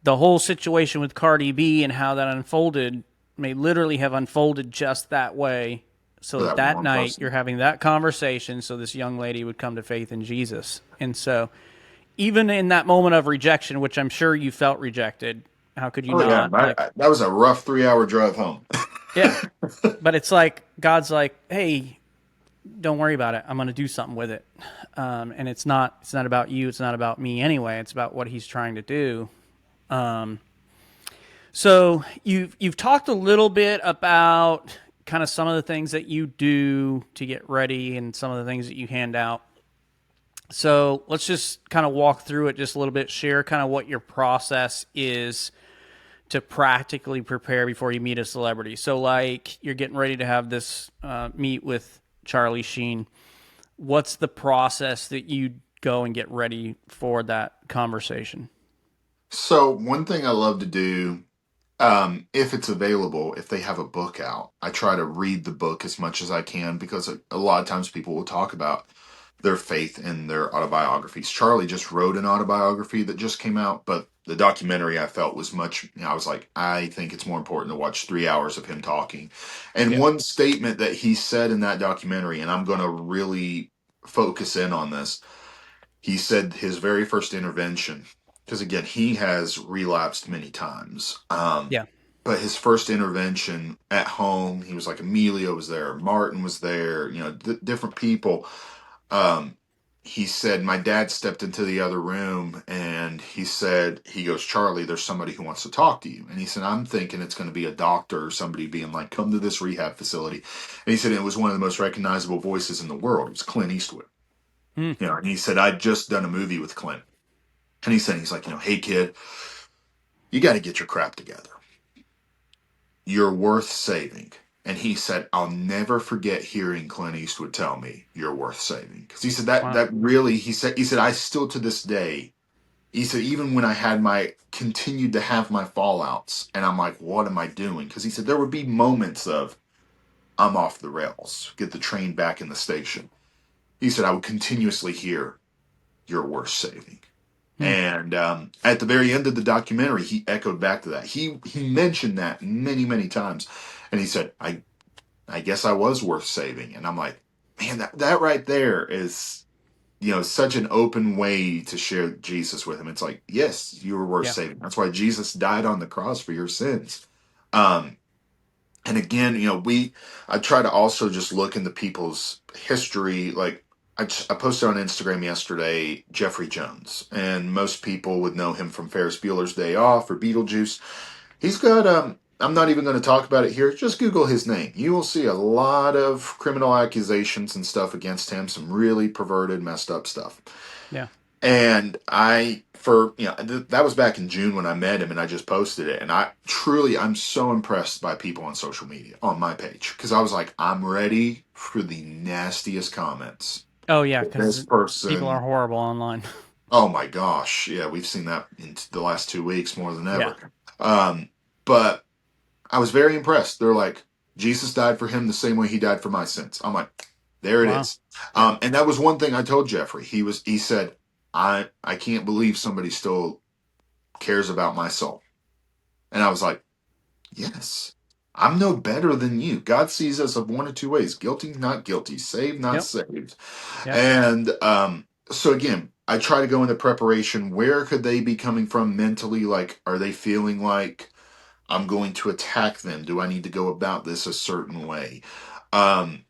the whole situation with Cardi B and how that unfolded may literally have unfolded just that way, so For that that that one night you're person. having that conversation so this young lady would come to faith in Jesus. And so even in that moment of rejection, which I'm sure you felt rejected, how could you Oh yeah, not? Like, that was a rough 3 hour drive home. yeah. But it's like God's like, hey, don't worry about it. I'm going to do something with it. And it's not about you. It's not about me anyway. It's about what He's trying to do. Um, so you've talked a little bit about kind of some of the things that you do to get ready and some of the things that you hand out. So let's just kind of walk through it just a little bit. Share kind of what your process is to practically prepare before you meet a celebrity. So, like, you're getting ready to have this meet with Charlie Sheen. What's the process that you go and get ready for that conversation? So one thing I love to do, if it's available, if they have a book out, I try to read the book as much as I can, because a lot of times people will talk about their faith in their autobiographies. Charlie just wrote an autobiography that just came out, but the documentary I felt was much, I was like, I think it's more important to watch 3 hours of him talking. And Yeah. one statement that he said in that documentary, and I'm going to really focus in on this, he said his very first intervention, because again, he has relapsed many times. Yeah. But his first intervention at home, he was like, Emilio was there, Martin was there, different people. Um, he said, my dad stepped into the other room and he goes, Charlie, there's somebody who wants to talk to you. And he said, I'm thinking it's going to be a doctor or somebody being like, come to this rehab facility. And he said, it was one of the most recognizable voices in the world. It was Clint Eastwood. Mm. And he said, I'd just done a movie with Clint. And he said, he's like, hey kid, you got to get your crap together. You're worth saving. And he said, I'll never forget hearing Clint Eastwood tell me you're worth saving. Because he said Wow. that really, he said, I still to this day, he said, even when I had continued to have my fallouts, and I'm like, what am I doing? Because he said, there would be moments of, I'm off the rails, get the train back in the station. He said, I would continuously hear, you're worth saving. Mm. And at the very end of the documentary, he echoed back to that. He mentioned that many, many times. And he said, I guess I was worth saving. And I'm like, man, that right there is, such an open way to share Jesus with him. It's like, yes, you were worth Yeah. saving. That's why Jesus died on the cross for your sins. Um, and again, I try to also just look into people's history. Like I posted on Instagram yesterday, Jeffrey Jones, and most people would know him from Ferris Bueller's Day Off or Beetlejuice. He's got I'm not even going to talk about it here. Just Google his name. You will see a lot of criminal accusations and stuff against him, some really perverted, messed up stuff. Yeah. And that was back in June when I met him, and I just posted it. And I'm so impressed by people on social media, on my page, because I was like, I'm ready for the nastiest comments. Oh, yeah. This Because people are person, horrible online. oh my gosh. Yeah, we've seen that in the last 2 weeks more than Yeah. ever. But I was very impressed. They're like, Jesus died for him the same way he died for my sins. I'm like, there it Wow. is. Yeah. And that was one thing I told Jeffrey. He said, I can't believe somebody still cares about my soul. And I was like, yes, I'm no better than you. God sees us of one of two ways: guilty, not guilty, saved, not Yep. saved. Yep. And so again, I try to go into preparation. Where could they be coming from mentally? Like, are they feeling like I'm going to attack them? Do I need to go about this a certain way? Um,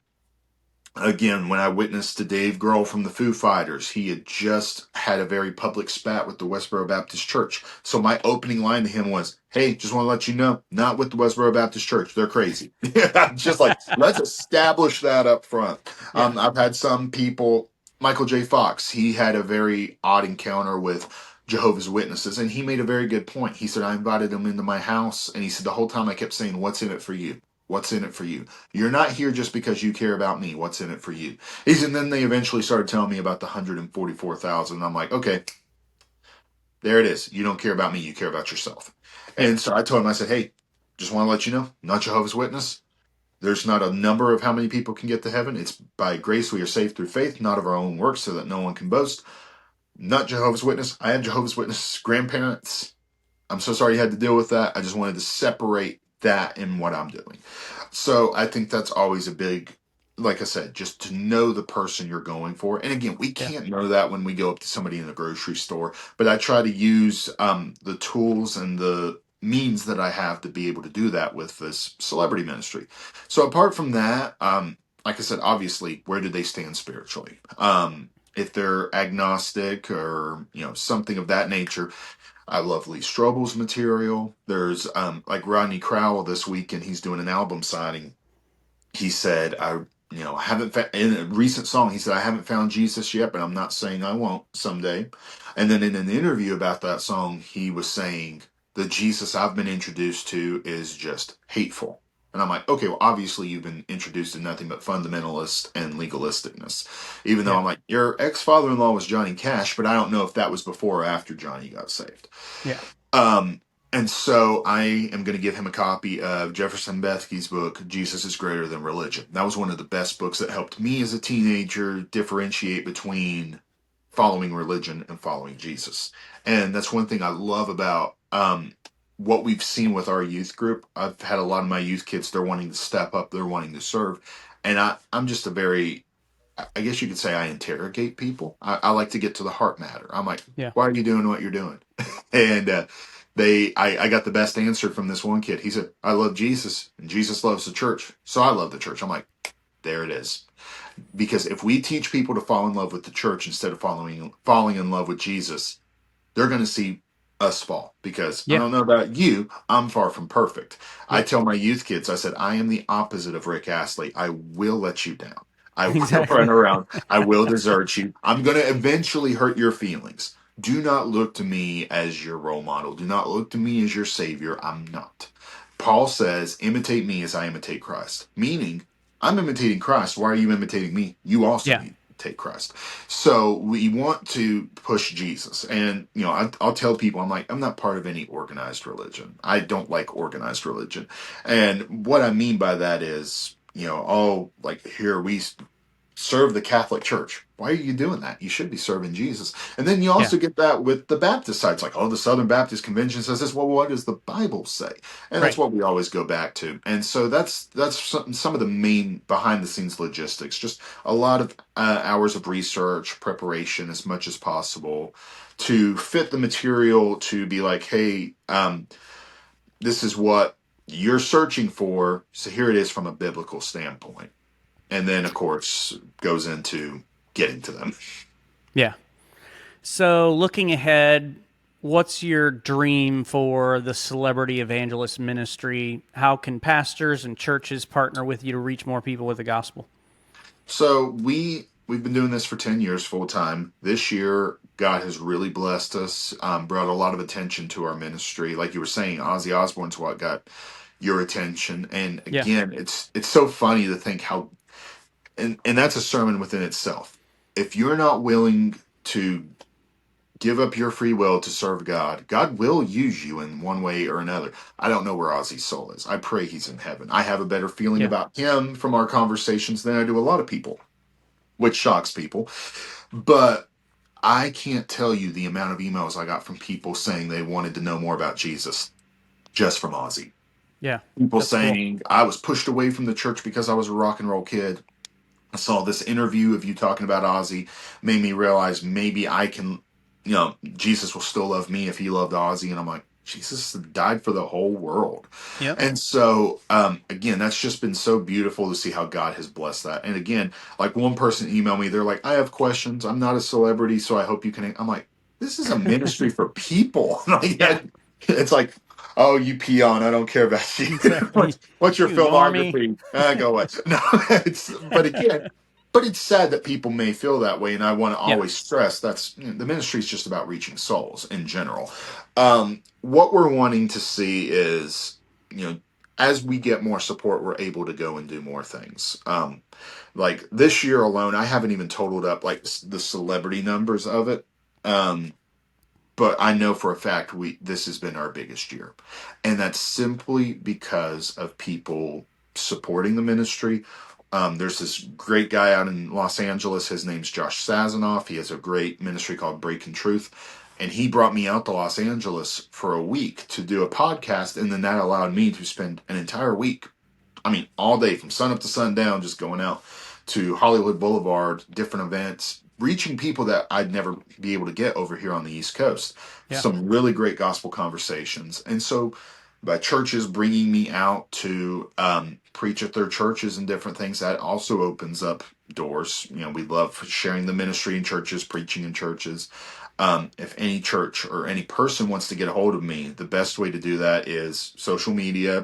Again, when I witnessed to Dave Grohl from the Foo Fighters, he had just had a very public spat with the Westboro Baptist Church. So my opening line to him was, "Hey, just want to let you know, not with the Westboro Baptist Church. They're crazy." I'm just like, let's establish that up front. Yeah. I've had some people, Michael J. Fox, he had a very odd encounter with Jehovah's Witnesses, and he made a very good point. He said, I invited them into my house, and he said, the whole time I kept saying, what's in it for you? What's in it for you? You're not here just because you care about me. What's in it for you? And then they eventually started telling me about the 144,000. I'm like, okay, there it is. You don't care about me. You care about yourself. Yeah. And so I told him, I said, hey, just want to let you know, not Jehovah's Witness. There's not a number of how many people can get to heaven. It's by grace we are saved through faith, not of our own works, so that no one can boast. Not Jehovah's Witness. I had Jehovah's Witness grandparents. I'm so sorry you had to deal with that. I just wanted to separate that in what I'm doing. So I think that's always a big, like I said, just to know the person you're going for. And again, we Yeah. can't know that when we go up to somebody in the grocery store, but I try to use the tools and the means that I have to be able to do that with this celebrity ministry. So apart from that, like I said, obviously, where do they stand spiritually? If they're agnostic or something of that nature, I love Lee Strobel's material. There's like Rodney Crowell this week, and he's doing an album signing. He said, haven't in a recent song, he said, I haven't found Jesus yet, but I'm not saying I won't someday. And then in an interview about that song, he was saying, the Jesus I've been introduced to is just hateful. And I'm like, okay, well, obviously you've been introduced to nothing but fundamentalist and legalisticness. Even though Yeah. I'm like, your ex-father-in-law was Johnny Cash, but I don't know if that was before or after Johnny got saved. Yeah. Um, and so I am going to give him a copy of Jefferson Bethke's book, Jesus is Greater Than Religion. That was one of the best books that helped me as a teenager differentiate between following religion and following Jesus. And that's one thing I love about what we've seen with our youth group. I've had a lot of my youth kids, they're wanting to step up, they're wanting to serve. And I'm just a very, I guess you could say I interrogate people. I like to get to the heart matter. I'm like, Yeah. why are you doing what you're doing? And I got the best answer from this one kid. He said, I love Jesus and Jesus loves the church. So I love the church. I'm like, there it is. Because if we teach people to fall in love with the church instead of falling in love with Jesus, they're going to see us fall. Because I Yeah. don't know about you, I'm far from perfect. I Yeah. tell my youth kids, I said, I am the opposite of Rick Astley. I will let you down. I will run Exactly. around. I will desert you. I'm going to eventually hurt your feelings. Do not look to me as your role model. Do not look to me as your savior. I'm not. Paul says, imitate me as I imitate Christ. Meaning, I'm imitating Christ. Why are you imitating me? You also Yeah. need to take Christ. So we want to push Jesus. And, I'll tell people, I'm like, I'm not part of any organized religion. I don't like organized religion. And what I mean by that is, like here we serve the Catholic Church. Why are you doing that? You should be serving Jesus. And then you Yeah. also get that with the Baptist sides, like, oh, the Southern Baptist Convention says this. Well, what does the Bible say? And that's Right. what we always go back to. And so that's some of the main behind the scenes logistics. Just a lot of hours of research, preparation as much as possible to fit the material to be like, hey, this is what you're searching for. So here it is from a biblical standpoint. And then, of course, goes into getting to them. Yeah. So, looking ahead, what's your dream for the celebrity evangelist ministry? How can pastors and churches partner with you to reach more people with the gospel? So we've been doing this for 10 years full time. This year, God has really blessed us, brought a lot of attention to our ministry. Like you were saying, Ozzy Osbourne's what got your attention. And Yeah. again, it's so funny to think how, and that's a sermon within itself. If you're not willing to give up your free will to serve God, God will use you in one way or another. I don't know where Ozzy's soul is. I pray he's in heaven. I have a better feeling Yeah. about him from our conversations than I do a lot of people, which shocks people. But I can't tell you the amount of emails I got from people saying they wanted to know more about Jesus just from Ozzy. Yeah. People That's cool. saying I was pushed away from the church because I was a rock and roll kid. I saw this interview of you talking about Ozzy, made me realize maybe I can, Jesus will still love me if he loved Ozzy. And I'm like, Jesus died for the whole world. Yep. And so, again, that's just been so beautiful to see how God has blessed that. And again, like one person emailed me, they're like, I have questions. I'm not a celebrity, so I hope you can. I'm like, this is a ministry for people. Like, Yeah. it's like, oh, you peon, I don't care about you. Exactly. What's your You normie. filmography? Go away. No, but again, but it's sad that people may feel that way. And I want to Yeah. always stress that's, the ministry is just about reaching souls in general. What we're wanting to see is, as we get more support, we're able to go and do more things. Like this year alone, I haven't even totaled up like the celebrity numbers of it. Um, but I know for a fact this has been our biggest year, and that's simply because of people supporting the ministry. There's this great guy out in Los Angeles. His name's Josh Sazanoff. He has a great ministry called Breaking Truth, and he brought me out to Los Angeles for a week to do a podcast, and then that allowed me to spend an entire week, I mean, all day from sun up to sundown, just going out to Hollywood Boulevard, different events, reaching people that I'd never be able to get over here on the East Coast. Yeah. Some really great gospel conversations. And so, by churches bringing me out to preach at their churches and different things, that also opens up doors. We love sharing the ministry in churches, preaching in churches. If any church or any person wants to get a hold of me, the best way to do that is social media.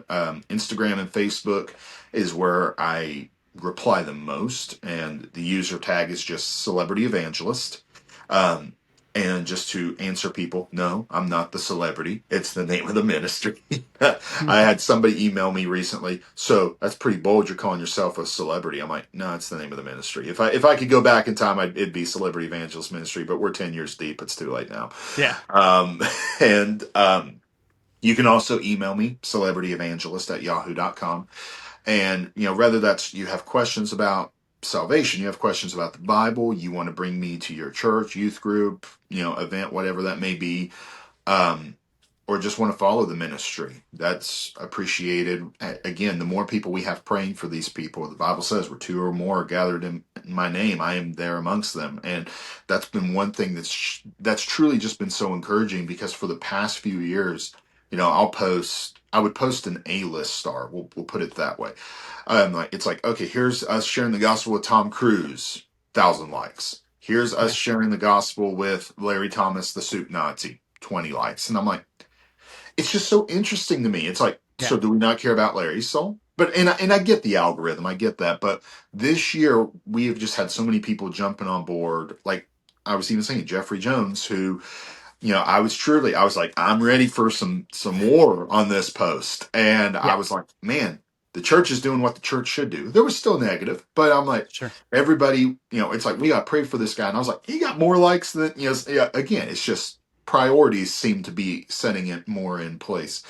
Instagram and Facebook is where I reply the most, and the user tag is just celebrity evangelist. Um, and just to answer people, no, I'm not the celebrity. It's the name of the ministry. I had somebody email me recently. So that's pretty bold. You're calling yourself a celebrity. I'm like, no, it's the name of the ministry. If I could go back in time, it'd be Celebrity Evangelist Ministry. But we're 10 years deep. It's too late now. Yeah. And you can also email me, celebrityevangelist@yahoo.com. And, whether that's you have questions about salvation, you have questions about the Bible, you want to bring me to your church, youth group, event, whatever that may be, um, or just want to follow the ministry, that's appreciated. Again, the more people we have praying for these people, the Bible says where two or more are gathered in my name, I am there amongst them. And that's been one thing that's truly just been so encouraging, because for the past few years, I would post an A-list star. We'll put it that way. It's like, okay, here's us sharing the gospel with Tom Cruise, 1,000 likes. Here's us Yeah. sharing the gospel with Larry Thomas, the soup Nazi, 20 likes. And I'm like, it's just so interesting to me. It's like, Yeah. so do we not care about Larry's soul? But and I get the algorithm, I get that. But this year we have just had so many people jumping on board. Like I was even saying, Jeffrey Jones, who I was like, I'm ready for some war on this post. And I Yeah. was like, man, the church is doing what the church should do. There was still negative, but I'm like, Sure. everybody, it's like, we got to pray for this guy. And I was like, he got more likes than, yeah, again, it's just priorities seem to be setting it more in place.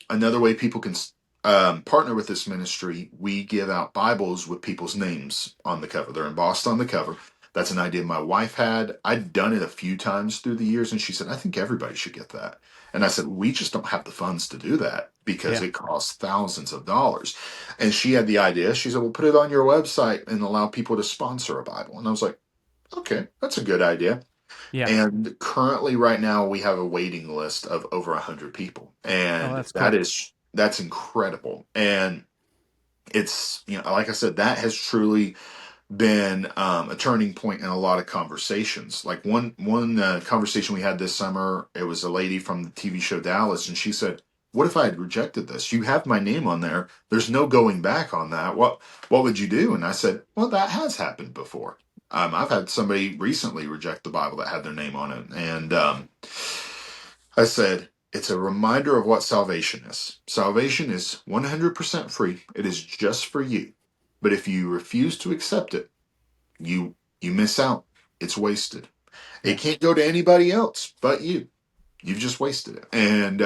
Another way people can partner with this ministry, we give out Bibles with people's names on the cover. They're embossed on the cover. That's an idea my wife had. I'd done it a few times through the years, and she said, I think everybody should get that. And I said, we just don't have the funds to do that because Yeah. it costs thousands of dollars. And she had the idea. She said, well, put it on your website and allow people to sponsor a Bible. And I was like, okay, that's a good idea. Yeah. And currently, right now, we have a waiting list of over 100 people. Oh, And that's cool. that's incredible. And it's, like I said, that has truly been a turning point in a lot of conversations. Like one conversation we had this summer, it was a lady from the TV show Dallas, and she said, "What if I had rejected this? You have my name on there. There's no going back on that. What would you do?" And I said, "Well, that has happened before. I've had somebody recently reject the Bible that had their name on it, and I said." It's a reminder of what salvation is. Salvation is 100% free. It is just for you. But if you refuse to accept it, you miss out. It's wasted. It Yeah. can't go to anybody else but you. You've just wasted it. And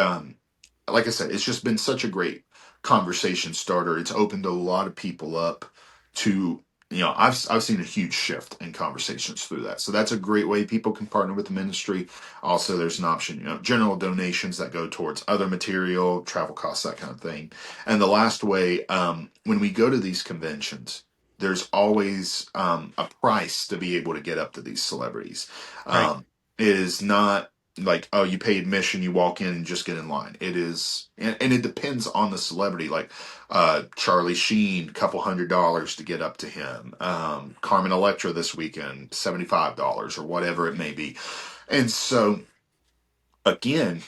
like I said, it's just been such a great conversation starter. It's opened a lot of people up to, I've seen a huge shift in conversations through that. So that's a great way people can partner with the ministry. Also, there's an option, general donations that go towards other material, travel costs, that kind of thing. And the last way, when we go to these conventions, there's always a price to be able to get up to these celebrities. Right. It is not like, oh, you pay admission, you walk in and just get in line. It is, and it depends on the celebrity. Like Charlie Sheen, couple $100 to get up to him. Carmen Electra this weekend, $75 or whatever it may be. And so again,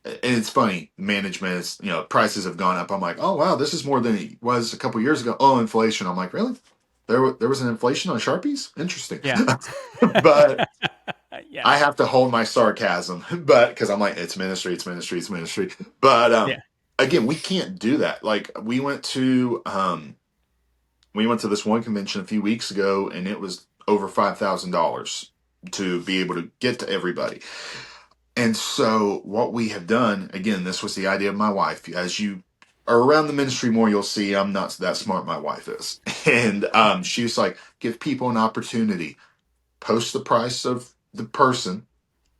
and it's funny, management is, prices have gone up. I'm like, oh wow, this is more than it was a couple years ago. Oh, inflation. I'm like, really? There was an inflation on Sharpies? Interesting. Yeah. But Yeah. I have to hold my sarcasm, but because I'm like, it's ministry, it's ministry, it's ministry. But Yeah. again, we can't do that. Like we went to this one convention a few weeks ago, and it was over $5,000 to be able to get to everybody. And so what we have done, again, this was the idea of my wife. As you are around the ministry more, you'll see I'm not that smart. My wife is, and she was like, give people an opportunity. Post the price of the person,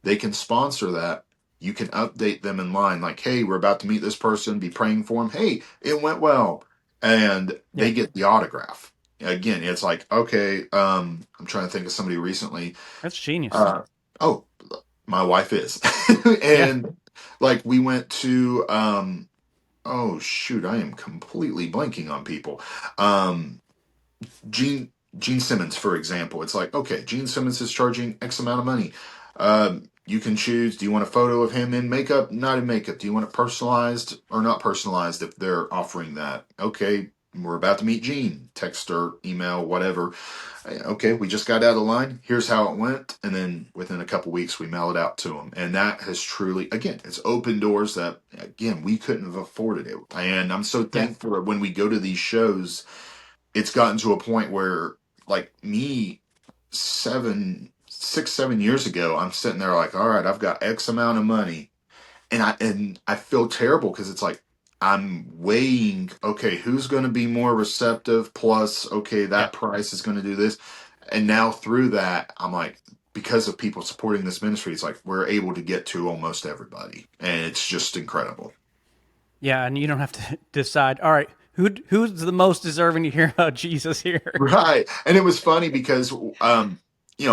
they can sponsor that. You can update them in line, like, hey, we're about to meet this person, be praying for them. Hey, it went well. And Yeah. they get the autograph. Again, it's like, okay, I'm trying to think of somebody recently. That's genius. Uh, oh, my wife is. Yeah. And like we went to, oh shoot, I am completely blanking on people. Um, Gene Gene Simmons, for example, it's like, okay, Gene Simmons is charging X amount of money. You can choose. Do you want a photo of him in makeup? Not in makeup. Do you want it personalized or not personalized? If they're offering that, okay, we're about to meet Gene. Text or email, whatever. Okay, we just got out of line. Here's how it went, and then within a couple weeks, we mail it out to them, and that has truly, again, it's opened doors that again we couldn't have afforded it. And I'm so Yeah. thankful that when we go to these shows, it's gotten to a point where like me 7 6 7 years ago, I'm sitting there like, all right, I've got X amount of money, and I feel terrible because it's like I'm weighing, okay, who's going to be more receptive, plus okay, Yeah. that price is going to do this. And now through that, I'm like, because of people supporting this ministry, it's like we're able to get to almost everybody, and it's just incredible. Yeah. And you don't have to decide, all right, who's the most deserving to hear about Jesus here? Right. And it was funny because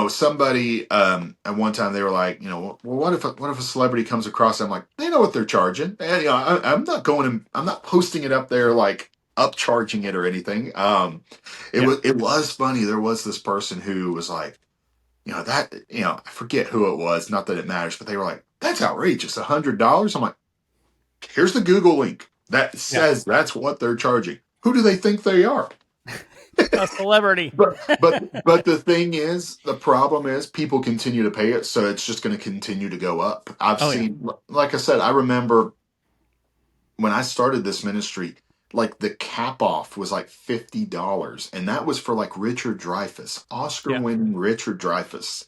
somebody at one time they were like, well, what if a celebrity comes across? I'm like, they know what they're charging. And I'm not going and I'm not posting it up there like upcharging it or anything. Yeah. It was funny. There was this person who was like, I forget who it was, not that it matters, but they were like, that's outrageous, $100. I'm like, here's the Google link that Yeah. says that's what they're charging. Who do they think they are? A celebrity. But the thing is, the problem is people continue to pay it, so it's just going to continue to go up. I've Oh, yeah. seen, like I said, I remember when I started this ministry, like the cap off was like $50, and that was for like Richard Dreyfuss, Oscar Yeah. winning Richard Dreyfuss.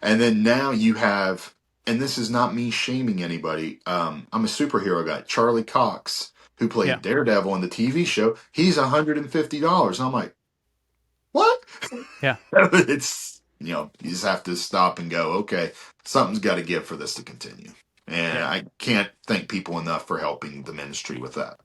And then now you have, and this is not me shaming anybody. I'm a superhero guy, Charlie Cox, who Yeah. played Daredevil in the TV show. He's $150. And I'm like, what? Yeah. It's, you just have to stop and go, okay, something's got to give for this to continue. And Yeah. I can't thank people enough for helping the ministry with that.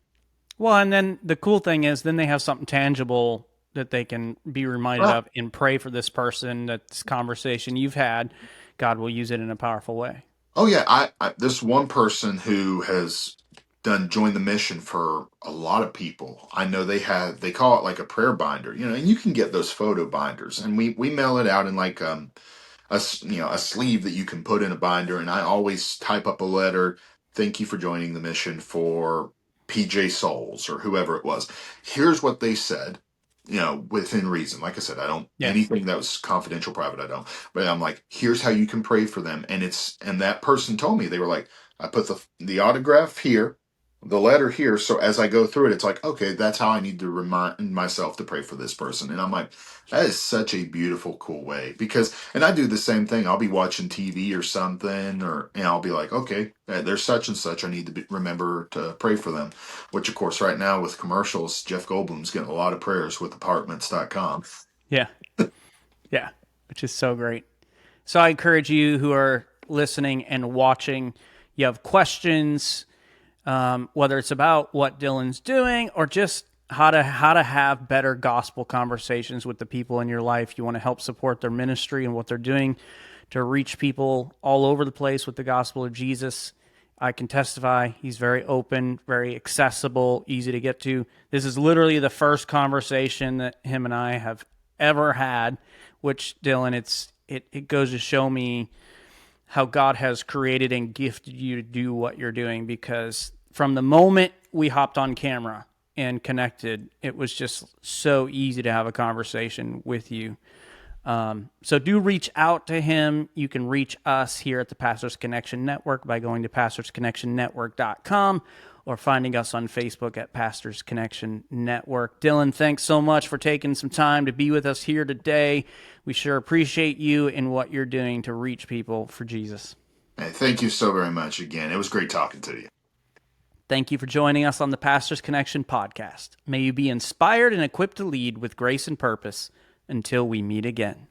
Well, and then the cool thing is, then they have something tangible that they can be reminded Right. of and pray for this person. That this conversation you've had, God will use it in a powerful way. Oh yeah, this one person who has done join the mission for a lot of people. I know they call it like a prayer binder, and you can get those photo binders, and we mail it out in like a sleeve that you can put in a binder, and I always type up a letter, thank you for joining the mission for PJ Souls or whoever it was. Here's what they said, within reason. Like I said, I don't, Yeah. anything that was confidential, private, I don't. But I'm like, here's how you can pray for them. And that person told me, they were like, I put the autograph here, the letter here. So as I go through it, it's like, okay, that's how I need to remind myself to pray for this person. And I'm like, that is such a beautiful, cool way, because, and I do the same thing. I'll be watching TV or something, or, I'll be like, okay, there's such and such. I need to remember to pray for them, which of course, right now with commercials, Jeff Goldblum's getting a lot of prayers with apartments.com. Yeah. Yeah. Which is so great. So I encourage you who are listening and watching, you have questions, whether it's about what Dylan's doing or just how to have better gospel conversations with the people in your life. You want to help support their ministry and what they're doing. to reach people all over the place with the gospel of Jesus. I can testify he's very open, very accessible, easy to get to. This is literally the first conversation that him and I have ever had, which, Dylan, it goes to show me how God has created and gifted you to do what you're doing, because from the moment we hopped on camera and connected, it was just so easy to have a conversation with you. So do reach out to him. You can reach us here at the Pastors Connection Network by going to pastorsconnectionnetwork.com or finding us on Facebook at Pastors Connection Network. Dylan, thanks so much for taking some time to be with us here today. We sure appreciate you and what you're doing to reach people for Jesus. Hey, thank you so very much again. It was great talking to you. Thank you for joining us on the Pastors Connection podcast. May you be inspired and equipped to lead with grace and purpose until we meet again.